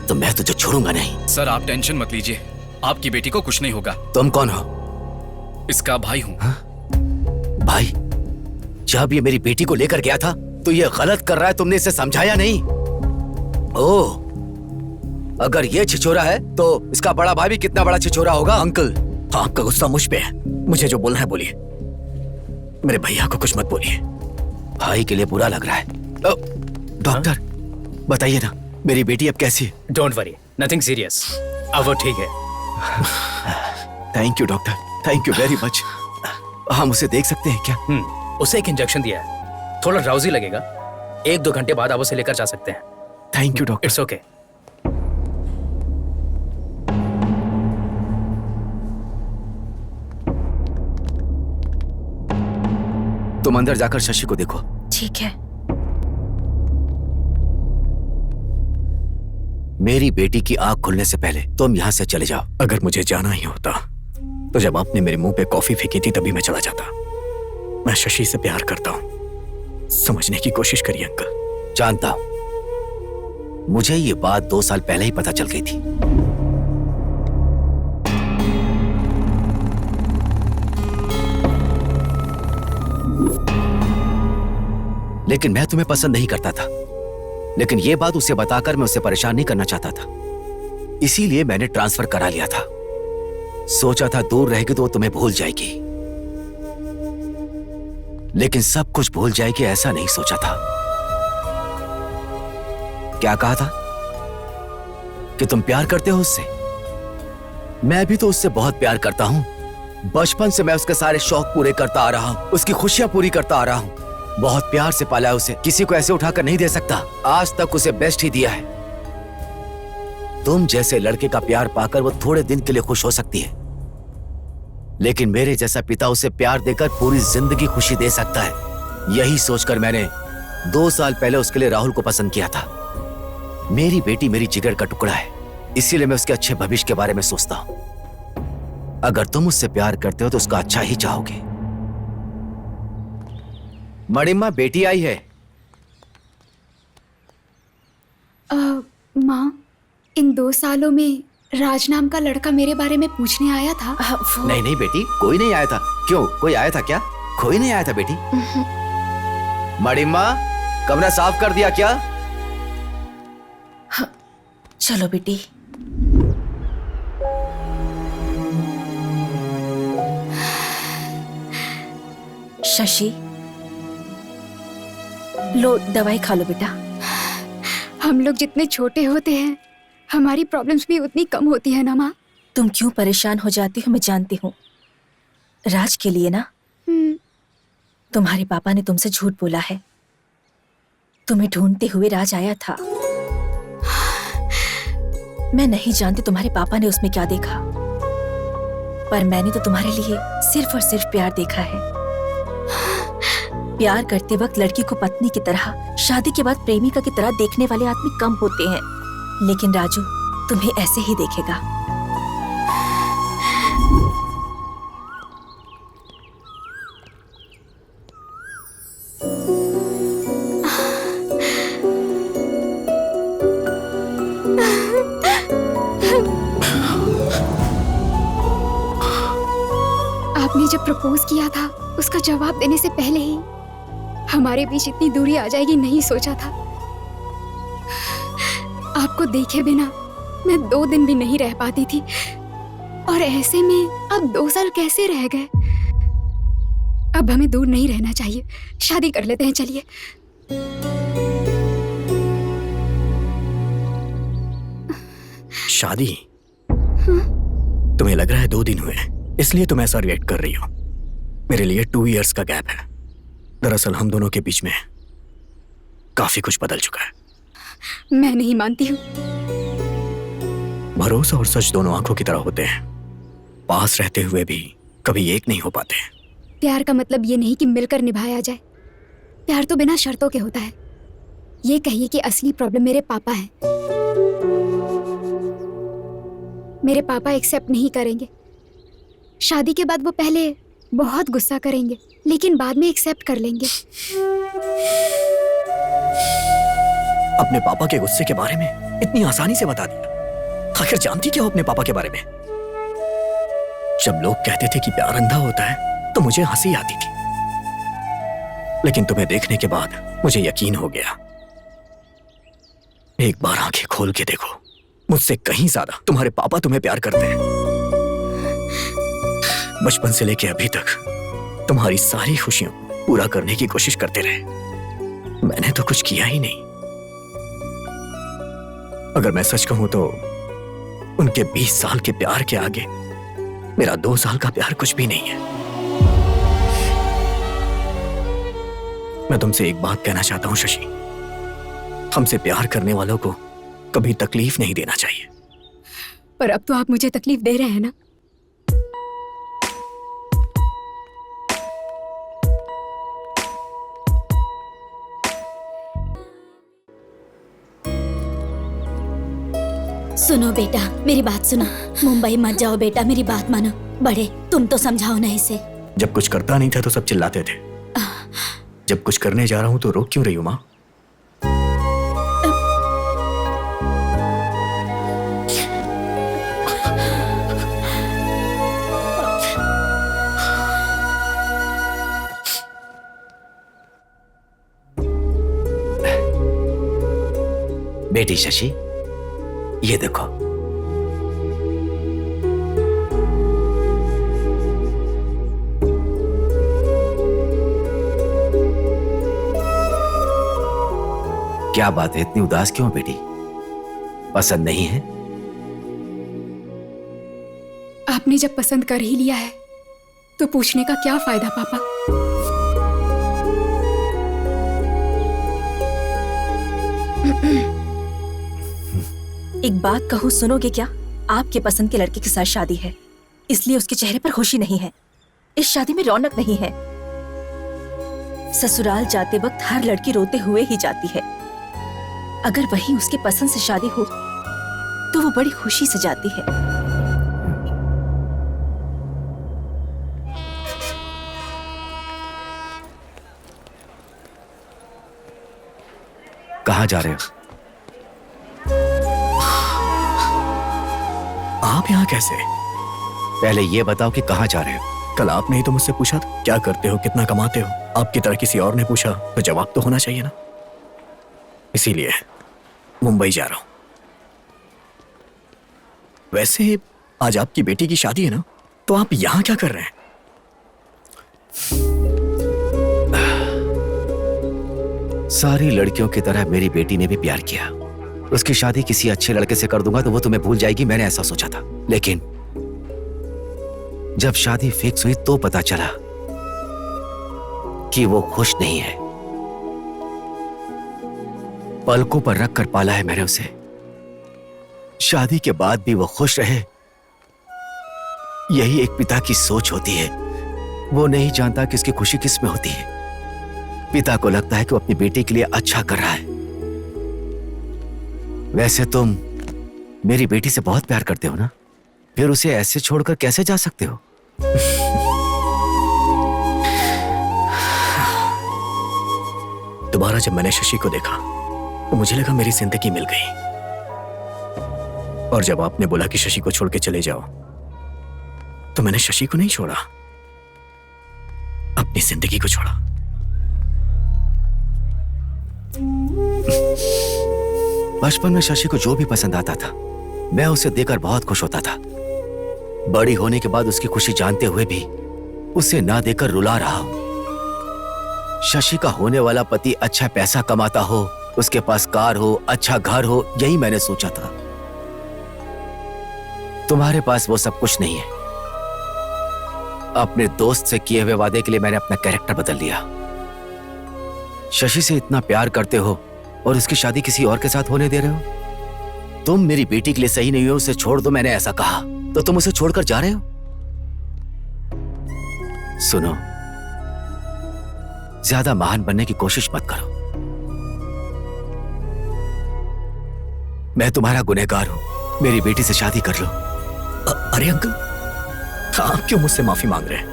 तो मैं तुझे छोड़ूंगा नहीं। सर आप टेंशन मत लीजिए, आपकी बेटी को कुछ नहीं होगा। तुम कौन हो? इसका भाई हूं। भाई? जब ये मेरी बेटी को लेकर गया था तो ये गलत कर रहा है, तुमने इसे समझाया नहीं? ओह, अगर ये छिछोरा है तो इसका बड़ा भाई भी कितना बड़ा छिछोरा होगा। अंकल आपका गुस्सा मुझ पे है, मुझे जो बोलना है बोलिए, मेरे भैया को कुछ मत बोलिए। भाई के लिए बुरा लग रहा है। डॉक्टर बताइए ना मेरी बेटी अब कैसी है? डोंट वरी, नथिंग सीरियस, अब वो ठीक है। Thank you doctor, thank you very much. हम उसे देख सकते हैं क्या? उसे एक इंजेक्शन दिया है, थोड़ा ड्राउजी लगेगा, 1-2 घंटे बाद आप उसे लेकर जा सकते हैं। Thank you doctor. It's okay. तुम अंदर जाकर शशि को देखो। ठीक है। मेरी बेटी की आंख खुलने से पहले तुम यहाँ से चले जाओ। अगर मुझे जाना ही होता तो जब आपने मेरे मुंह पे कॉफी फेंकी थी तभी मैं चला जाता। मैं शशि से प्यार करता हूं, समझने की कोशिश करिए अंकल। जानता हूं, मुझे ये बात 2 साल पहले ही पता चल गई थी। लेकिन मैं तुम्हें पसंद नहीं करता था, लेकिन ये बात उसे बताकर मैं उसे परेशान नहीं करना चाहता था, इसीलिए मैंने ट्रांसफर करा लिया था। सोचा था दूर रहेगी तो वो तुम्हें भूल जाएगी, लेकिन सब कुछ भूल जाएगी ऐसा नहीं सोचा था। क्या कहा था कि तुम प्यार करते हो उससे? मैं भी तो उससे बहुत प्यार करता हूं। बचपन से मैं उसके सारे शौक पूरे करता आ रहा हूं, उसकी खुशियां पूरी करता आ रहा हूं। बहुत प्यार से पाला है उसे, किसी को ऐसे उठाकर नहीं दे सकता। आज तक उसे बेस्ट ही दिया है। तुम जैसे लड़के का प्यार पाकर वो थोड़े दिन के लिए खुश हो सकती है, लेकिन मेरे जैसा पिता उसे प्यार देकर पूरी जिंदगी खुशी दे सकता है। यही सोचकर मैंने 2 साल पहले उसके लिए राहुल को पसंद किया था। मेरी बेटी मेरी जिगर का टुकड़ा है, इसीलिए मैं उसके अच्छे भविष्य के बारे में सोचता हूं। अगर तुम उससे प्यार करते हो तो उसका अच्छा ही चाहोगे। मणिमा बेटी आई है। माँ, इन 2 सालों में राज नाम का लड़का मेरे बारे में पूछने आया था। नहीं नहीं बेटी, कोई नहीं आया था। क्यों, कोई आया था क्या? कोई नहीं आया था बेटी। मणिमा, कमरा साफ कर दिया क्या? चलो बेटी। शशि, लो दवाई खा लो बेटा। हम लोग जितने छोटे होते हैं हमारी प्रॉब्लम्स भी उतनी कम होती है ना माँ। तुम क्यों परेशान हो जाती हो मैं जानती हूँ। राज के लिए ना। तुम्हारे पापा ने तुमसे झूठ बोला है। तुम्हें ढूंढते हुए राज आया था। मैं नहीं जानती तुम्हारे पापा ने उसमें क्या देखा, पर मैंने तो तुम्हारे लिए सिर्फ और सिर्फ प्यार देखा है। प्यार करते वक्त लड़की को पत्नी की तरह, शादी के बाद प्रेमिका की तरह देखने वाले आदमी कम होते हैं, लेकिन राजू तुम्हें ऐसे ही देखेगा। आपने जब प्रपोज किया था उसका जवाब देने से पहले ही हमारे बीच इतनी दूरी आ जाएगी नहीं सोचा था। आपको देखे बिना मैं 2 दिन भी नहीं रह पाती थी, और ऐसे में अब 2 साल कैसे रह गए। अब हमें दूर नहीं रहना चाहिए, शादी कर लेते हैं। चलिए। शादी? तुम्हें लग रहा है 2 दिन हुए, इसलिए तुम ऐसा रिएक्ट कर रही हो। मेरे लिए 2 इयर्स का गैप है। दरअसल हम दोनों के बीच में काफी कुछ बदल चुका है। मैं नहीं मानती हूँ। भरोसा और सच दोनों आंखों की तरह होते हैं, पास रहते हुए भी कभी एक नहीं हो पाते। प्यार का मतलब ये नहीं कि मिलकर निभाया जाए। प्यार तो बिना शर्तों के होता है। ये कहिए कि असली प्रॉब्लम मेरे पापा हैं। मेरे पापा एक्सेप्ट नहीं करेंगे। शादी के बाद वो पहले बहुत गुस्सा करेंगे, लेकिन बाद में एक्सेप्ट कर लेंगे। अपने पापा के गुस्से के बारे में इतनी आसानी से बता दिया। आखिर जानती क्या हो अपने पापा के बारे में? जब लोग कहते थे कि प्यार अंधा होता है तो मुझे हंसी आती थी, लेकिन तुम्हें देखने के बाद मुझे यकीन हो गया। एक बार आंखें खोल के देखो, मुझसे कहीं ज्यादा तुम्हारे पापा तुम्हें प्यार करते हैं। बचपन से लेके अभी तक तुम्हारी सारी खुशियों पूरा करने की कोशिश करते रहे। मैंने तो कुछ किया ही नहीं। अगर मैं सच कहूं तो उनके 20 साल के प्यार के आगे मेरा 2 साल का प्यार कुछ भी नहीं है। मैं तुमसे एक बात कहना चाहता हूं शशि, हमसे प्यार करने वालों को कभी तकलीफ नहीं देना चाहिए। पर अब तो आप मुझे तकलीफ दे रहे हैं ना। सुनो बेटा, मेरी बात सुनो। मुंबई मत जाओ बेटा, मेरी बात मानो। बड़े, तुम तो समझाओ ना इसे। जब कुछ करता नहीं था तो सब चिल्लाते थे। जब कुछ करने जा रहा हूं तो रोक क्यों रही हो मां? बेटी शशि, ये देखो। क्या बात है, इतनी उदास क्यों बेटी? पसंद नहीं है? आपने जब पसंद कर ही लिया है तो पूछने का क्या फायदा पापा। एक बात कहूँ, सुनोगे क्या? आपके पसंद के लड़के के साथ शादी है, इसलिए उसके चेहरे पर खुशी नहीं है। इस शादी में रौनक नहीं है। ससुराल जाते वक्त हर लड़की रोते हुए ही जाती है। अगर वही उसके पसंद से शादी हो तो वो बड़ी खुशी से जाती है। कहाँ जा रहे हो? आप यहाँ कैसे? पहले ये बताओ कि कहाँ जा रहे हो? कल आपने ही तो मुझसे पूछा था क्या करते हो, कितना कमाते हो। आपकी तरह किसी और ने पूछा तो जवाब तो होना चाहिए ना। इसीलिए मुंबई जा रहा हूं। वैसे आज आपकी बेटी की शादी है ना, तो आप यहाँ क्या कर रहे हैं? सारी लड़कियों की तरह मेरी बेटी ने भी प्यार किया। उसकी शादी किसी अच्छे लड़के से कर दूंगा तो वो तुम्हें भूल जाएगी, मैंने ऐसा सोचा था। लेकिन जब शादी फिक्स हुई तो पता चला कि वो खुश नहीं है। पलकों पर रख कर पाला है मैंने उसे। शादी के बाद भी वो खुश रहे, यही एक पिता की सोच होती है। वो नहीं जानता कि उसकी खुशी किस में होती है। पिता को लगता है कि वो अपनी बेटी के लिए अच्छा कर रहा है। वैसे तुम मेरी बेटी से बहुत प्यार करते हो ना, फिर उसे ऐसे छोड़कर कैसे जा सकते हो? दोबारा जब मैंने शशि को देखा तो मुझे लगा मेरी जिंदगी मिल गई। और जब आपने बोला कि शशि को छोड़ के चले जाओ, तो मैंने शशि को नहीं छोड़ा, अपनी जिंदगी को छोड़ा। बचपन में शशि को जो भी पसंद आता था मैं उसे देकर बहुत खुश होता था। बड़ी होने के बाद उसकी खुशी जानते हुए भी उसे ना देकर रुला रहा हूं। शशि का होने वाला पति अच्छा पैसा कमाता हो, उसके पास कार हो, अच्छा घर हो, यही मैंने सोचा था। तुम्हारे पास वो सब कुछ नहीं है। अपने दोस्त से किए हुए वादे के लिए मैंने अपना कैरेक्टर बदल लिया। शशि से इतना प्यार करते हो और उसकी शादी किसी और के साथ होने दे रहे हो। तुम मेरी बेटी के लिए सही नहीं हो, उसे छोड़ दो, मैंने ऐसा कहा, तो तुम उसे छोड़कर जा रहे हो। सुनो, ज्यादा महान बनने की कोशिश मत करो। मैं तुम्हारा गुनहगार हूं, मेरी बेटी से शादी कर लो। अरे अंकल, आप क्यों मुझसे माफी मांग रहे हैं?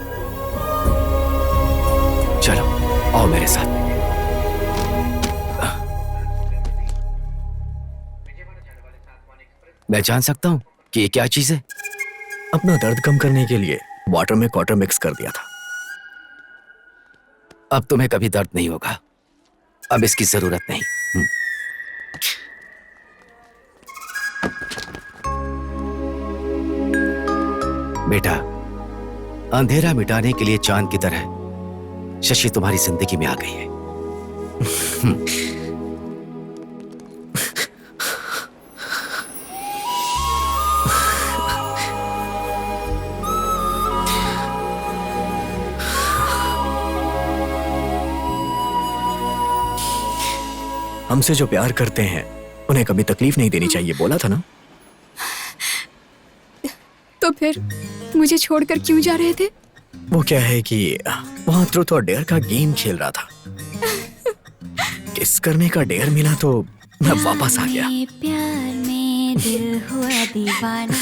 चलो आओ मेरे साथ। मैं जान सकता हूं कि ये क्या चीज है? अपना दर्द कम करने के लिए वाटर में क्वार्टर मिक्स कर दिया था। अब तुम्हें कभी दर्द नहीं होगा, अब इसकी जरूरत नहीं। बेटा, अंधेरा मिटाने के लिए चांद की तरह शशि तुम्हारी जिंदगी में आ गई है। हमसे जो प्यार करते हैं उन्हें कभी तकलीफ नहीं देनी चाहिए, बोला था ना। तो फिर मुझे छोड़कर क्यों जा रहे थे? वो क्या है कि वहां ट्रूथ और डेयर का गेम खेल रहा था। किस करने का डेयर मिला तो मैं वापस आ गया। प्यार में दिल हुआ दीवाना।